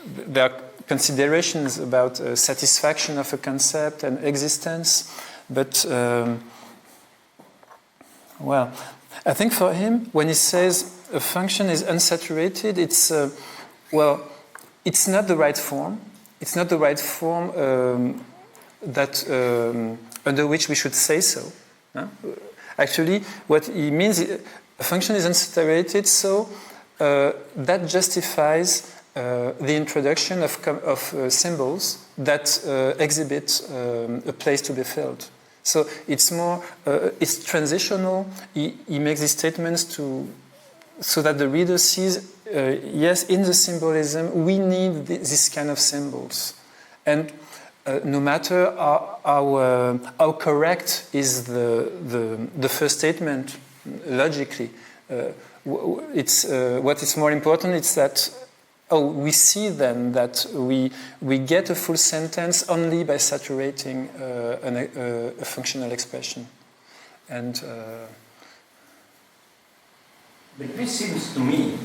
there are considerations about satisfaction of a concept and existence, but well, I think for him, when he says a function is unsaturated, it's well, it's not the right form. It's not the right form that under which we should say so. Actually, what he means, a function is unsaturated, so that justifies the introduction of symbols that exhibit a place to be filled. So it's more, it's transitional. He makes these statements so that the reader sees, yes, in the symbolism, we need this kind of symbols. And no matter how correct is the first statement logically, what is more important is that we see then that we get a full sentence only by saturating a functional expression. And but this seems to me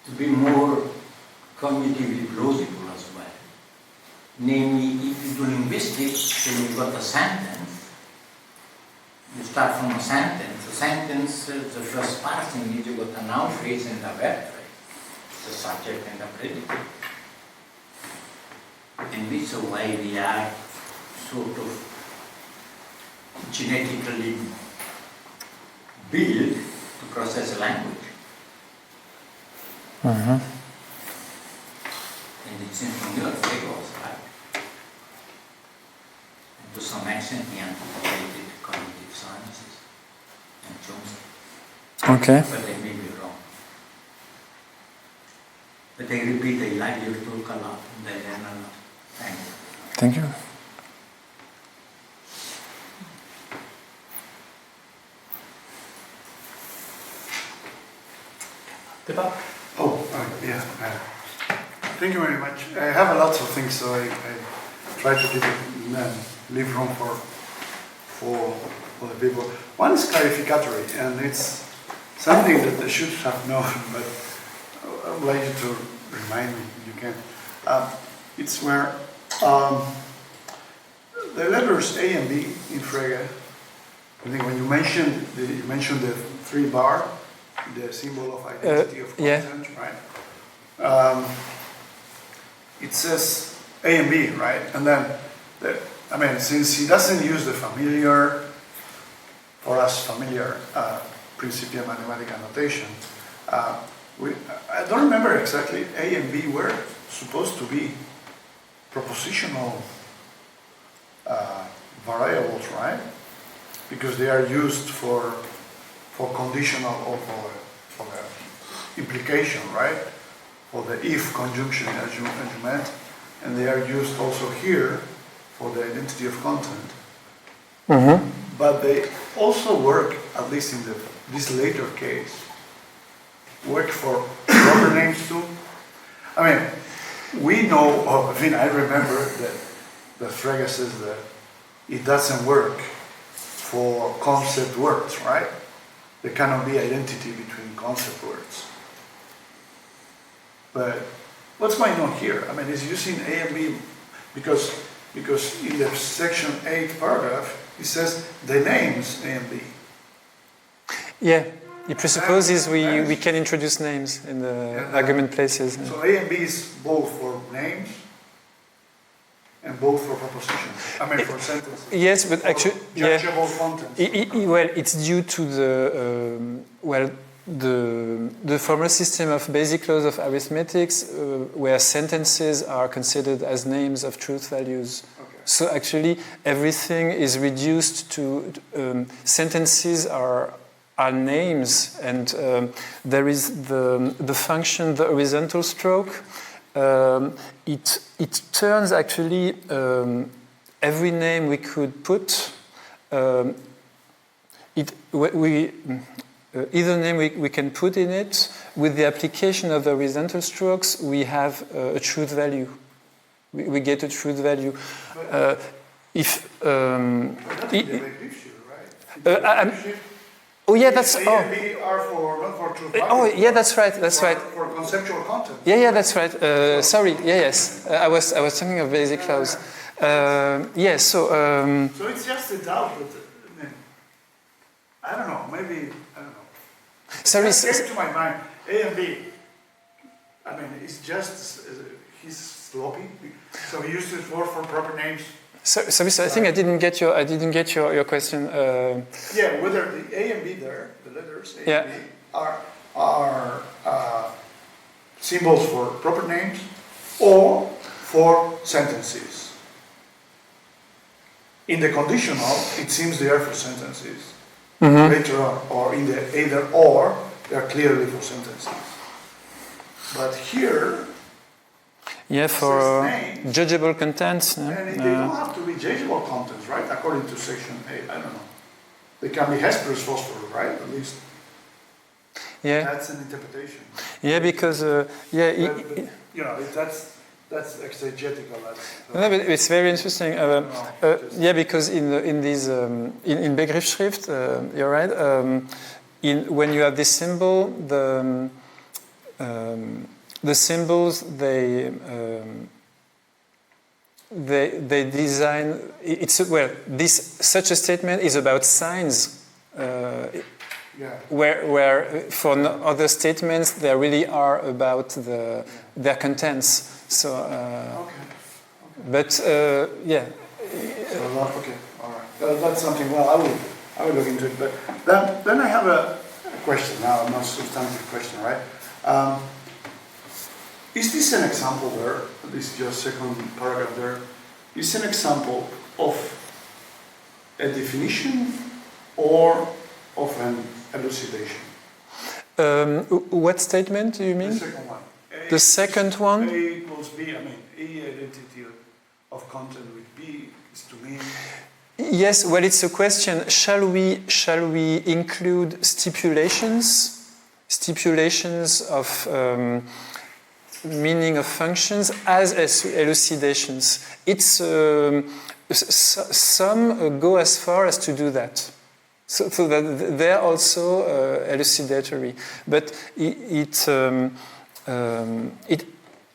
to be more cognitively plausible as well. Namely, if you do linguistics, then you've got a sentence. You start from a sentence. The sentence, the first parsing is you've got a noun phrase and a verb phrase, the subject and the predicate. In this way, we are sort of genetically built to process language. And it seems to me that Frege was right. And to some extent, he anticipated cognitive sciences and Chomsky. okay. But they may be wrong. But they repeat, they like your talk a lot, and they learn a lot. Thank you. Thank you. Deepak? Oh, yeah. Thank you very much. I have a lot of things, so I try to leave room for the people. One is clarificatory, and it's something that they should have known, but I would like you to remind me if you can. It's where the letters A and B in Frege, I think when you mentioned the 3 bar, the symbol of identity of content, right? It says A and B, right? And then, since he doesn't use the familiar, for us familiar, Principia Mathematica notation, I don't remember exactly, A and B were supposed to be propositional variables, right? Because they are used for conditional or for the implication, right? For the if conjunction as you meant, and they are used also here for the identity of content. Mm-hmm. But they also work, at least in this later case, work for proper names too. We know, I remember that Frege says that it doesn't work for concept words, right? There cannot be identity between concept words. But what's going on here? It's using A and B because in the section 8 paragraph, it says the names A and B. Yeah, it presupposes we can introduce names in the argument places. So A and B is both for names and both for propositions. For sentences. Yes, but actually, judgeable contents. It's due to the formal system of basic laws of arithmetics, where sentences are considered as names of truth values. Okay. So actually, everything is reduced to sentences are names, and there is the function, the horizontal stroke. It turns actually every name we could put. Either name we can put in it, with the application of the horizontal strokes, we have a truth value. We get a truth value. That's the right? Oh yeah, that's A and B are not for truth value. Oh yeah, that's right. That's right. For conceptual content. Yeah, that's right. Sorry. Yes. I was talking of basic laws. Yeah. So. So it's just a doubt, but I don't know. Maybe I don't know. Sorry. It came to my mind. A and B. It's just he's sloppy. So he used it for proper names. Sorry, I think I didn't get your question. Yeah, whether the A and B there, the letters A and B, are symbols for proper names or for sentences. In the conditional, it seems they are for sentences. Mm-hmm. Later on, or in the either or, they are clearly for sentences. But here, for judgeable contents. And they don't have to be judgeable contents, right? According to section 8, I don't know. They can be Hesper's phosphor, right? At least. Yeah. That's an interpretation. Yeah, because that's exegetical. No, but it's very interesting. Because in Begriffsschrift, you're right. When you have this symbol, the symbols they design. Such a statement is about signs. Where for other statements they really are about their contents. So, but yeah. Okay, all right. That's something. Well, I will look into it. But then I have a question now, a more substantive question, right? Is this an example there? This is your second paragraph there. Is an example of a definition or of an elucidation? What statement do you mean? The second one. The second one? A equals B. A identity of content with B is to mean. Yes. Well, it's a question. Shall we include stipulations? Stipulations of meaning of functions as elucidations. It's some go as far as to do that. So that they're also elucidatory, but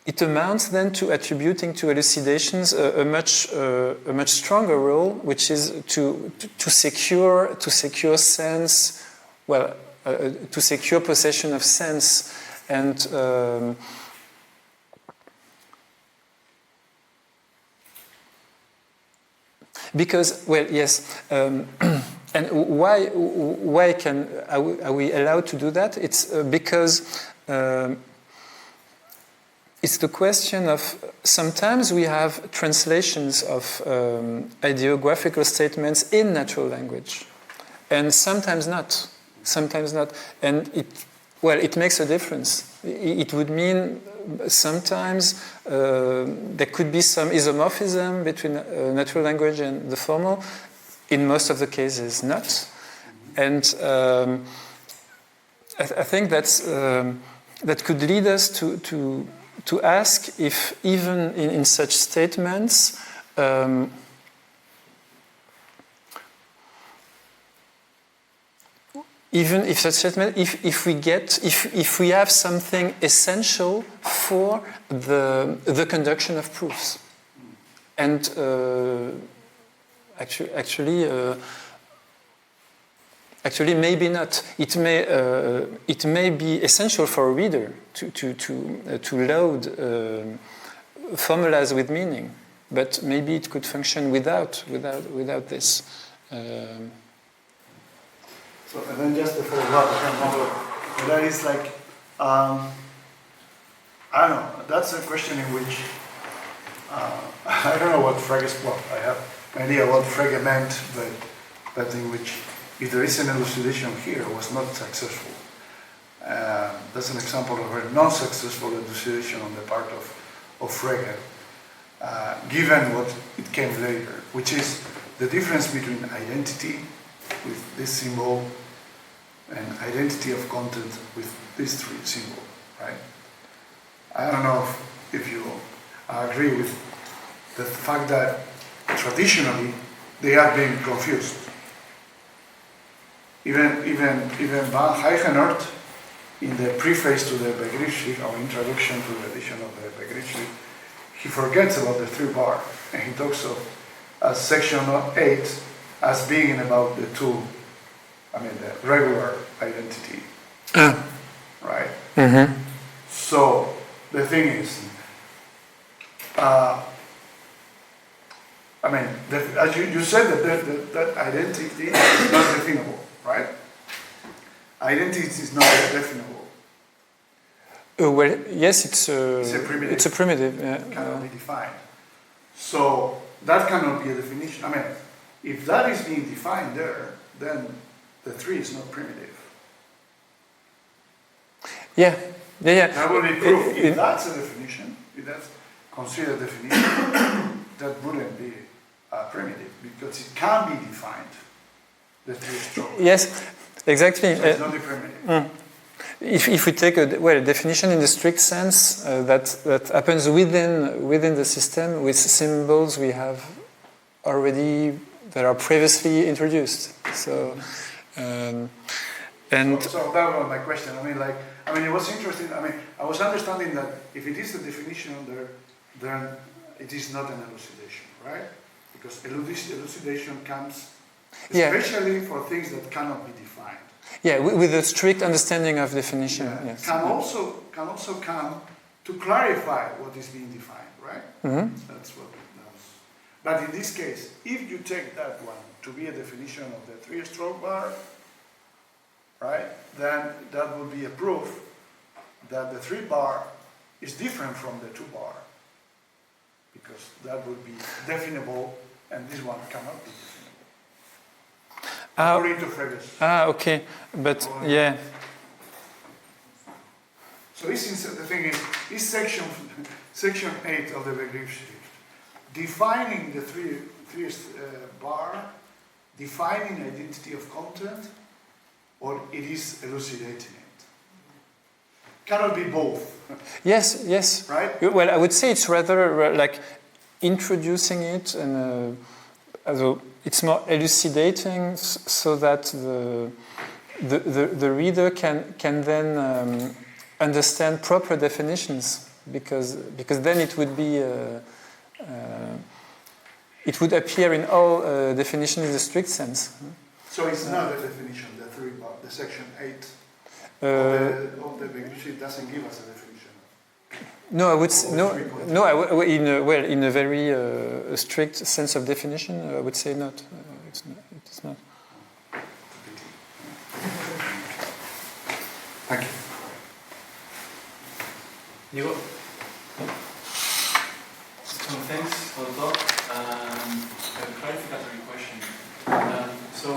it amounts then to attributing to elucidations a much stronger role, which is to secure sense, well, to secure possession of sense, and because, well, yes. And why are we allowed to do that? It's because it's the question of sometimes we have translations of ideographical statements in natural language, and sometimes not. Sometimes not, and it makes a difference. It would mean sometimes there could be some isomorphism between natural language and the formal. In most of the cases, not. And I think that could lead us to ask if even in such statements, even if such statement, if we have something essential for the conduction of proofs, and Actually, maybe not. It may be essential for a reader to load formulas with meaning, but maybe it could function without this. So, and then just to follow up, that is like, I don't know. That's a question in which I don't know what Frege. Well, I have no idea what Frege meant, but in which, if there is an elucidation here, it was not successful. That's an example of a non-successful elucidation on the part of Frege, given what it came later, which is the difference between identity with this symbol and identity of content with these three symbols, right? I don't know if you agree with the fact that traditionally they have been confused. Even Van Heijenoort, in the preface to the Begriffsschrift, or introduction to the edition of the Begriffsschrift, he forgets about the 3 bar, and he talks of section 8 as being about the the regular identity, right? Mm-hmm. So the thing is, as you said that identity is not definable, right? Identity is not definable. Well, yes, it's a primitive. It's a primitive. Yeah. It cannot be defined. So that cannot be a definition. If that is being defined there, then the 3 is not primitive. Yeah. That would be proof. If that's a definition, if that's considered a definition, that wouldn't be primitive, because it can be defined. The 3 stroke. Yes, exactly. So it's not a primitive. If we take a definition in the strict sense, that happens within the system with symbols we have already that are previously introduced. So, so that was my question. It was interesting. I was understanding that if it is a definition there, then it is not an elucidation, right? Because elucidation comes especially for things that cannot be defined. Yeah, with a strict understanding of definition. Yeah. Yes. Can also come to clarify what is being defined, right? Mm-hmm. That's what it does. But in this case, if you take that one to be a definition of the 3-stroke bar, right, then that would be a proof that the 3 bar is different from the 2 bar, because that would be definable, and this one cannot be definable. According to Frege. Okay, but yeah. So the thing is, this section 8 of the Begriffsschrift, defining the 3 bar, defining identity of content, or it is elucidating it. cannot be both, Yes, yes. right? Well, I would say it's rather like introducing it, and although it's more elucidating, so that the reader can then understand proper definitions, because then it would be it would appear in all definitions in the strict sense. So it's not a definition, the section 8 of the English doesn't give us a definition. No, I would in a very strict sense of definition, I would say not. It's not. Thank you. Diego? So thanks for the talk. A clarificatory question. So,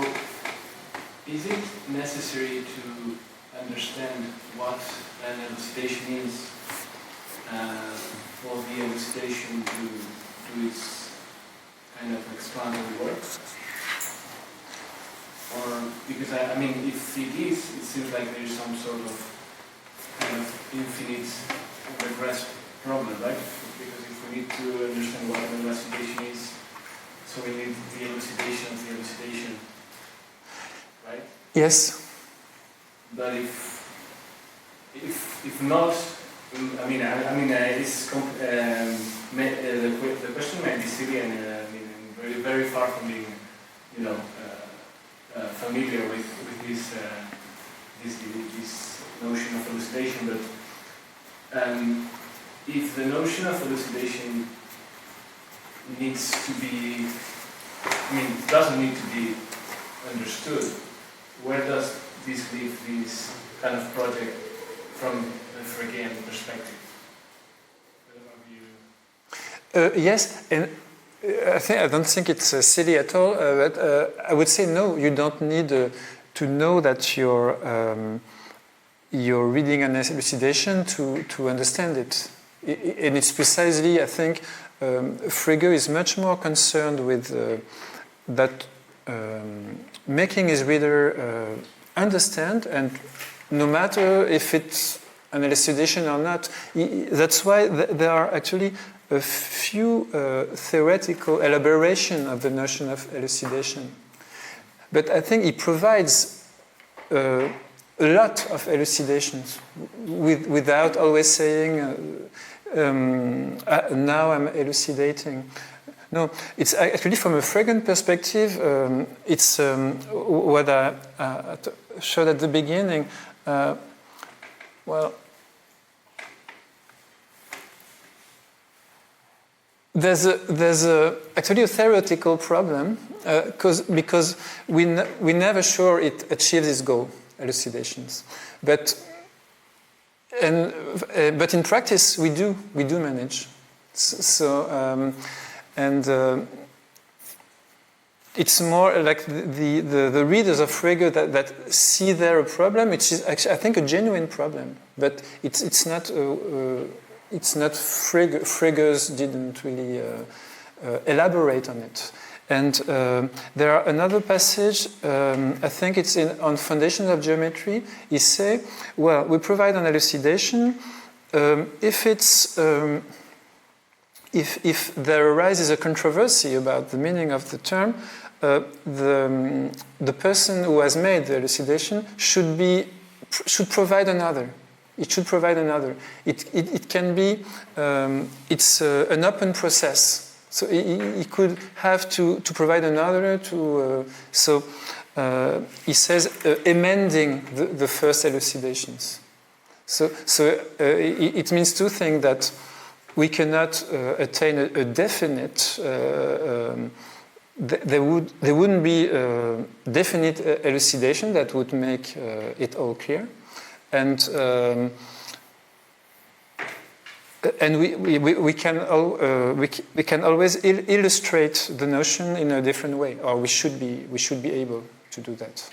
is it necessary to understand what an elucidation is for the elucidation to do its kind of explanatory work? Or, because I mean, if it is, it seems like there is some sort of kind of infinite regress problem, right? Because if we need to understand what an elucidation is, so we need the elucidation, right? Yes. But if not, it's the question might be silly and very very far from being, familiar with this notion of elucidation. But if the notion of elucidation doesn't need to be understood, where does this leave this kind of project from a Fregean perspective? Yes, and I don't think it's silly at all, but I would say no, you don't need to know that you're reading an elucidation to understand it. And it's precisely, I think, Frege is much more concerned with that making his reader understand, and no matter if it's an elucidation or not. That's why there are actually a few theoretical elaboration of the notion of elucidation. But I think he provides a lot of elucidations without always saying, now I'm elucidating. No, it's actually from a Fregean perspective, it's what I showed at the beginning. Well, there's actually a theoretical problem because we're never sure it achieves its goal, elucidations. But in practice we do manage. So it's more like the readers of Frege that see there a problem, which is actually, I think, a genuine problem. But it's not Frege's didn't really elaborate on it. And there are another passage, I think it's on Foundations of Geometry. He say, well, we provide an elucidation if there arises a controversy about the meaning of the term, the person who has made the elucidation should provide another. It should provide another. It can be, it's an open process. So he could have to provide another so he says amending the first elucidations. So it means two things, that we cannot attain a definite, there wouldn't be a definite elucidation that would make it all clear. And we can always illustrate the notion in a different way, or we should be able to do that.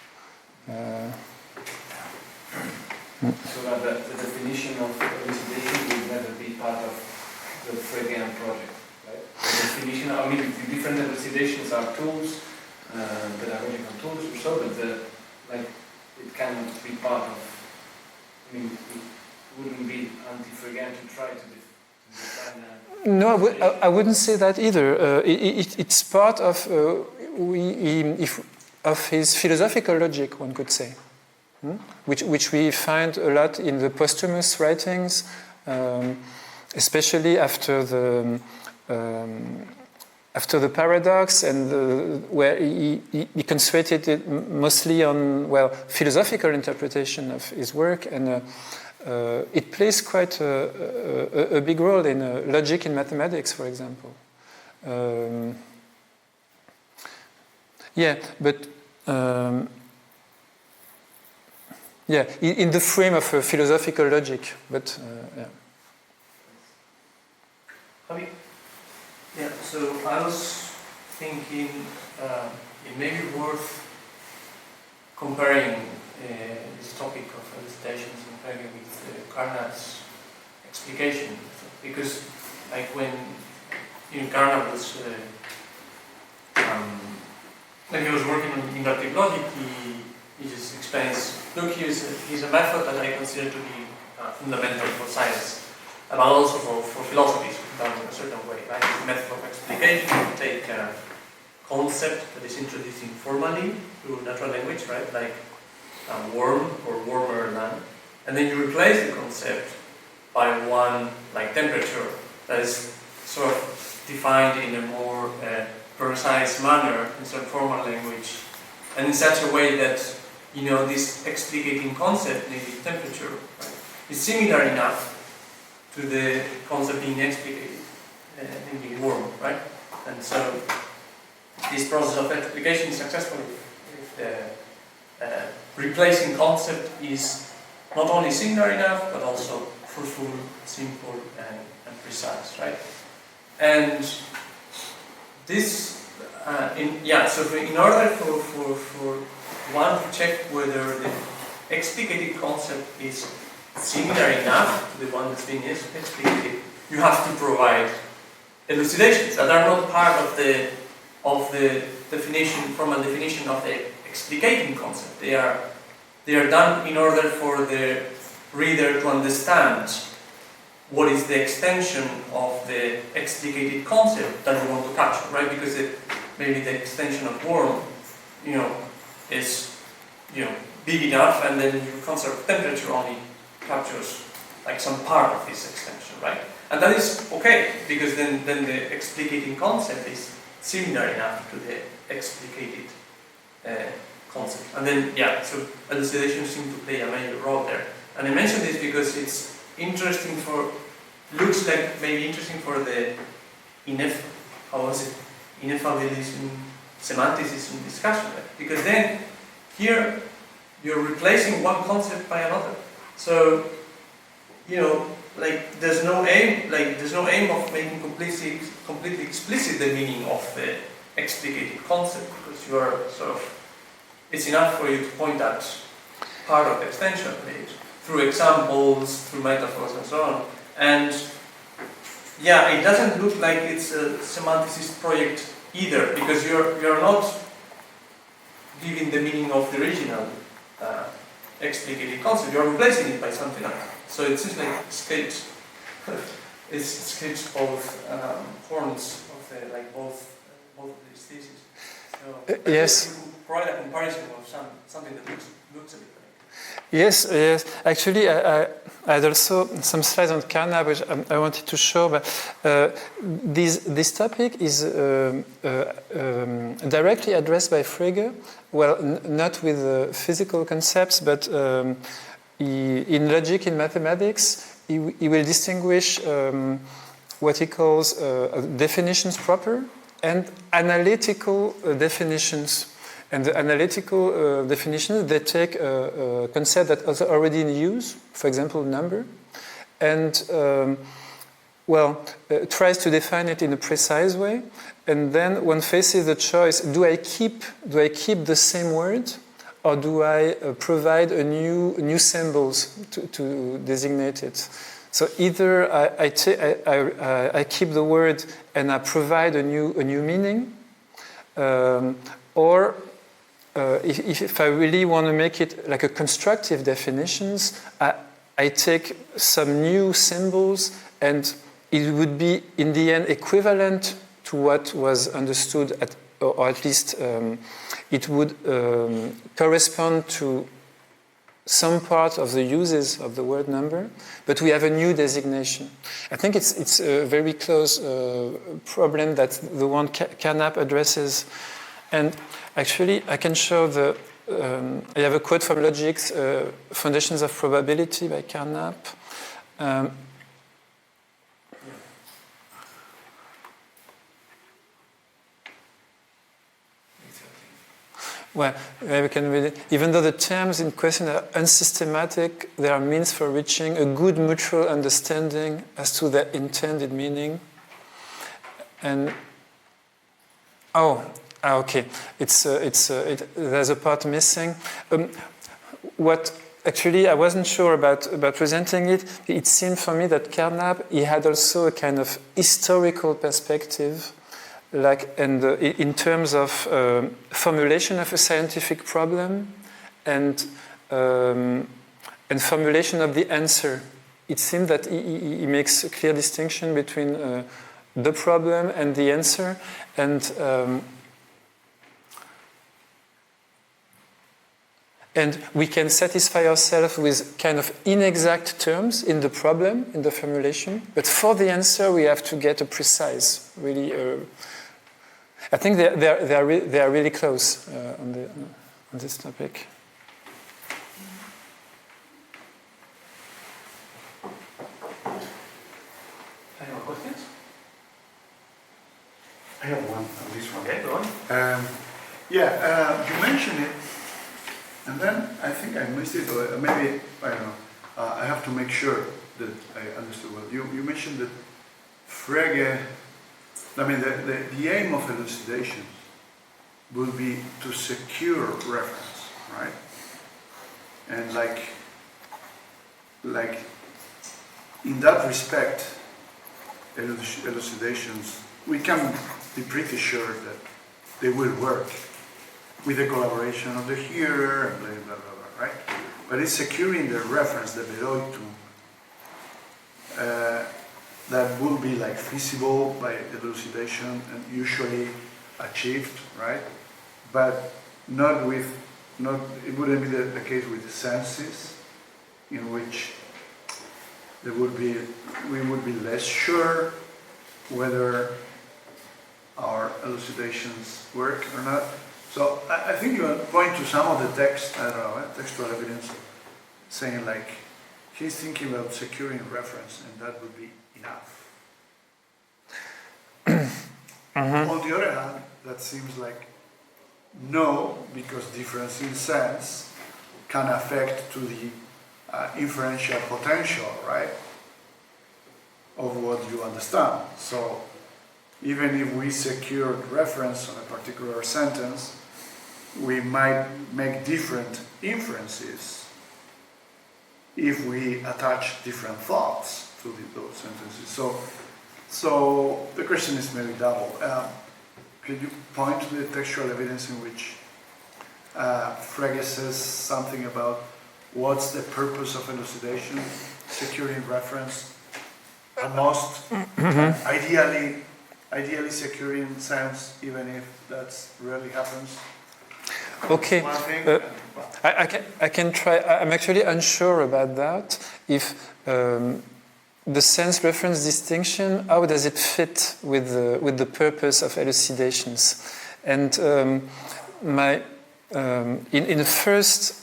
So that the definition of elucidation will never be part of the Fregean project, right? The definition, I mean, the different elucidations are tools, pedagogical tools or so, but it cannot be part of. I mean, wouldn't be anti-Fregen to try to define that. No, I wouldn't say that either. It's part of of his philosophical logic, one could say, which we find a lot in the posthumous writings, especially after the paradox, and where he concentrated it mostly on philosophical interpretation of his work, and it plays quite a big role in logic in mathematics, for example. In the frame of a philosophical logic, but Yeah, so I was thinking it may be worth comparing this topic of elucidations in Frege with Carnap's explication, because like when Carnap was when he was working on inductive logic, he just explains, look, here's a method that I consider to be fundamental for science, but also for philosophy, done in a certain way, right? The method of explication, you take a concept that is introduced informally through natural language, right? Like warm or warmer than, and then you replace the concept by one like temperature that is sort of defined in a more precise manner in some formal language, and in such a way that this explicating concept, maybe temperature, right, is similar enough to the concept being explicated, namely warm, right? And so this process of explication is successful if the replacing concept is not only similar enough, but also fruitful, simple, and precise, right? And this, so in order for one to check whether the explicated concept is similar enough to the one that's being explicated, you have to provide elucidations that are not part of the definition, formal definition of the explicating concept. They are done in order for the reader to understand what is the extension of the explicated concept that you want to capture, right? Because maybe the extension of warm, is big enough, and then your concept of temperature only captures like some part of this extension, right? And that is okay, because then the explicating concept is similar enough to the explicated concept. And then, so elucidations seem to play a major role there. And I mention this because it's interesting looks like maybe interesting for the ineffabilism, semanticism discussion, right? Because then here you're replacing one concept by another. So, like there's no aim of making completely explicit the meaning of the explicated concept, because you are it's enough for you to point at part of the extension, maybe through examples, through metaphors, and so on. And it doesn't look like it's a semanticist project either, because you're not giving the meaning of the original explicated concept. You're replacing it by something else. So it seems like it escapes both horns of both of these theses. So yes. You provide a comparison of something that looks a bit like. Yes. Actually, I had also some slides on Carnap, which I wanted to show, but this topic is directly addressed by Frege. Well, not with physical concepts, but in logic, in mathematics, he will distinguish what he calls definitions proper and analytical definitions. And the analytical definitions, they take a concept that is already in use, for example, number, and tries to define it in a precise way. And then one faces the choice: do I keep the same word, or do I provide a new symbols to designate it? So either I keep the word and I provide a new meaning, or if I really want to make it like a constructive definitions, I take some new symbols and it would be in the end equivalent to what was understood or at least it would correspond to some part of the uses of the word number, but we have a new designation. I think it's a very close problem that the one Carnap addresses. And actually, I can show I have a quote from Logic's Foundations of Probability by Carnap. Well, we can read it. Even though the terms in question are unsystematic, they are means for reaching a good mutual understanding as to their intended meaning. And okay, there's a part missing. What actually I wasn't sure about presenting it. It seemed for me that Carnap he had also a kind of historical perspective. In terms of formulation of a scientific problem and formulation of the answer, it seemed that he makes a clear distinction between the problem and the answer, and we can satisfy ourselves with kind of inexact terms in the problem, in the formulation, but for the answer we have to get a precise, really. I think they are really close on this topic. Any more questions? I have one, at least one. Okay, go on. You mentioned it, and then I think I missed it, or maybe, I don't know. I have to make sure that I understood well. You mentioned that Frege, I mean, the aim of elucidations will be to secure reference, right? And like in that respect, elucidations, we can be pretty sure that they will work with the collaboration of the hearer and blah, blah, blah, blah, right? But it's securing the reference, the Erläuterungen, that will be like feasible by elucidation and usually achieved, right? But it wouldn't be the case with the senses, in which we would be less sure whether our elucidations work or not. So I think you are going to some of the text, I don't know, textual evidence, saying like, he's thinking about securing reference and that would be enough. On the other hand, that seems like no, because difference in sense can affect to the inferential potential, right, of what you understand. So even if we secured reference on a particular sentence, we might make different inferences if we attach different thoughts to those sentences. So the question is maybe double. Could you point to the textual evidence in which Frege says something about what's the purpose of elucidation, securing reference, at most, ideally securing sense, even if that rarely happens? Okay, One thing, I can try. I'm actually unsure about that. If the sense reference distinction, how does it fit with the purpose of elucidations? And in the first,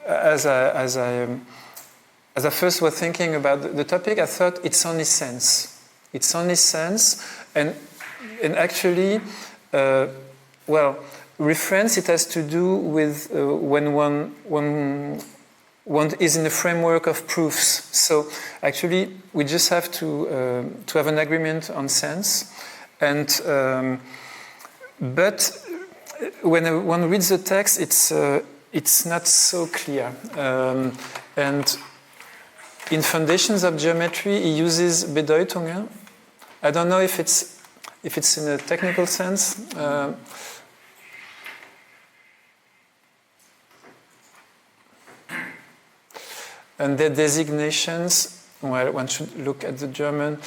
as I first was thinking about the topic, I thought it's only sense. It's only sense, and actually, reference, it has to do with when one is in the framework of proofs. So actually, we just have to have an agreement on sense. And but when one reads the text, it's not so clear. And in Foundations of Geometry, he uses Bedeutungen. I don't know if it's in a technical sense. And their designations, well, one should look at the German.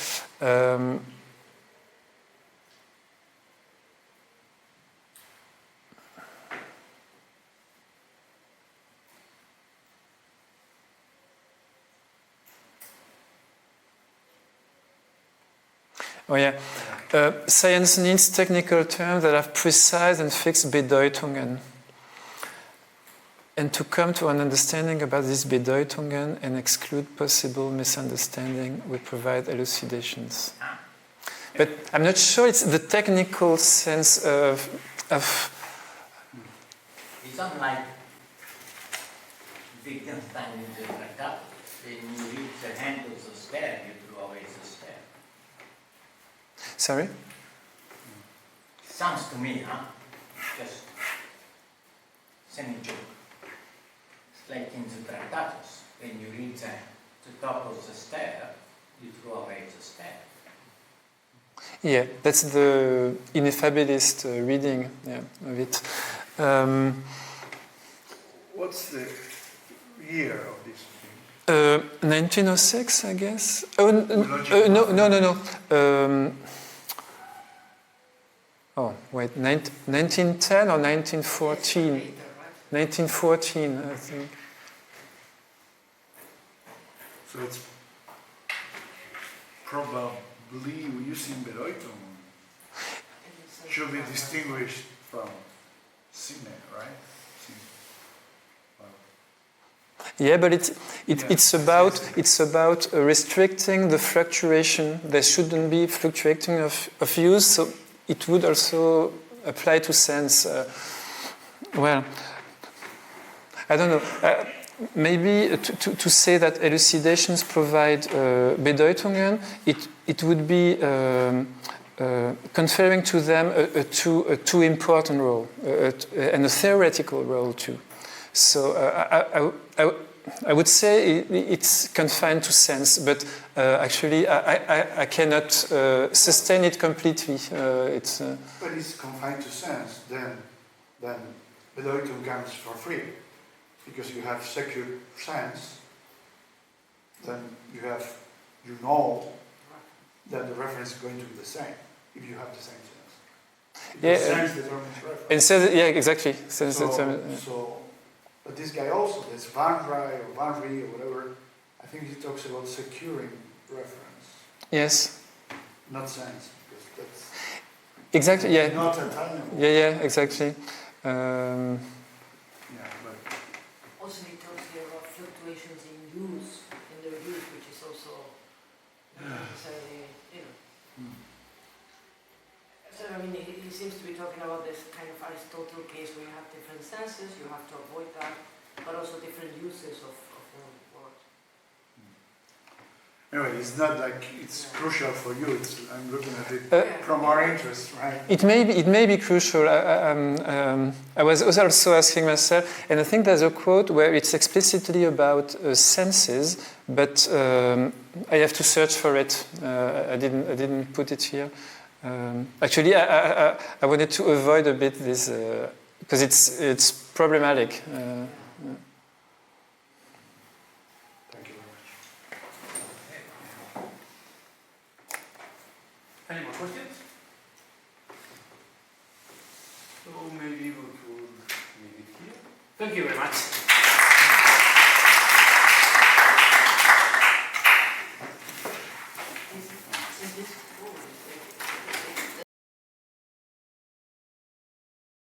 Oh yeah, science needs technical terms that have precise and fixed Bedeutungen. And to come to an understanding about these Bedeutungen and exclude possible misunderstanding, we provide elucidations. But I'm not sure it's the technical sense of It's unlike Wittgenstein in the Tractatus. When you reach the hand of the stair, you throw away the stair. Sorry? Sounds to me, just semi-joke. It's like in the Tractatus. When you reach the top of the stair, you throw away the stair. Yeah, that's the ineffabilist reading of it. What's the year of this thing? 1906, I guess. Oh, no. Oh, wait, 1910 or 1914? 1914, I think. So it's probably using Bedeutung should be distinguished from Sinne, right? Yeah, but it's about restricting the fluctuation. There shouldn't be fluctuating of use, so it would also apply to sense. Well, I don't know. Maybe to say that elucidations provide Bedeutungen, it would be conferring to them a too important role, and a theoretical role too. So I would say it's confined to sense, but actually I cannot sustain it completely. But it's confined to sense, then Bedeutung comes for free. Because you have secure sense, then you know that the reference is going to be the same, if you have the same sense. Because sense determines reference. And so, yeah, exactly. But this guy also, this Van Rij or Van Rie or whatever, I think he talks about securing reference. Yes. Not sense, because that's exactly. Yeah. Not attainable. Yeah. Exactly. Also, he talks here about fluctuations in use, in their use, which is also not necessarily, So, I mean, he seems to be talking about this kind of Aristotle case where you have different senses, you have to avoid that, but also different uses of one word. Anyway, it's not like it's crucial for you. I'm looking at it from our interest, right? It may be crucial. I was also asking myself, and I think there's a quote where it's explicitly about senses, but I have to search for it. I didn't put it here. Actually, I wanted to avoid a bit this because it's problematic. Thank you very much. Any more questions? So maybe we could leave it here. Thank you very much.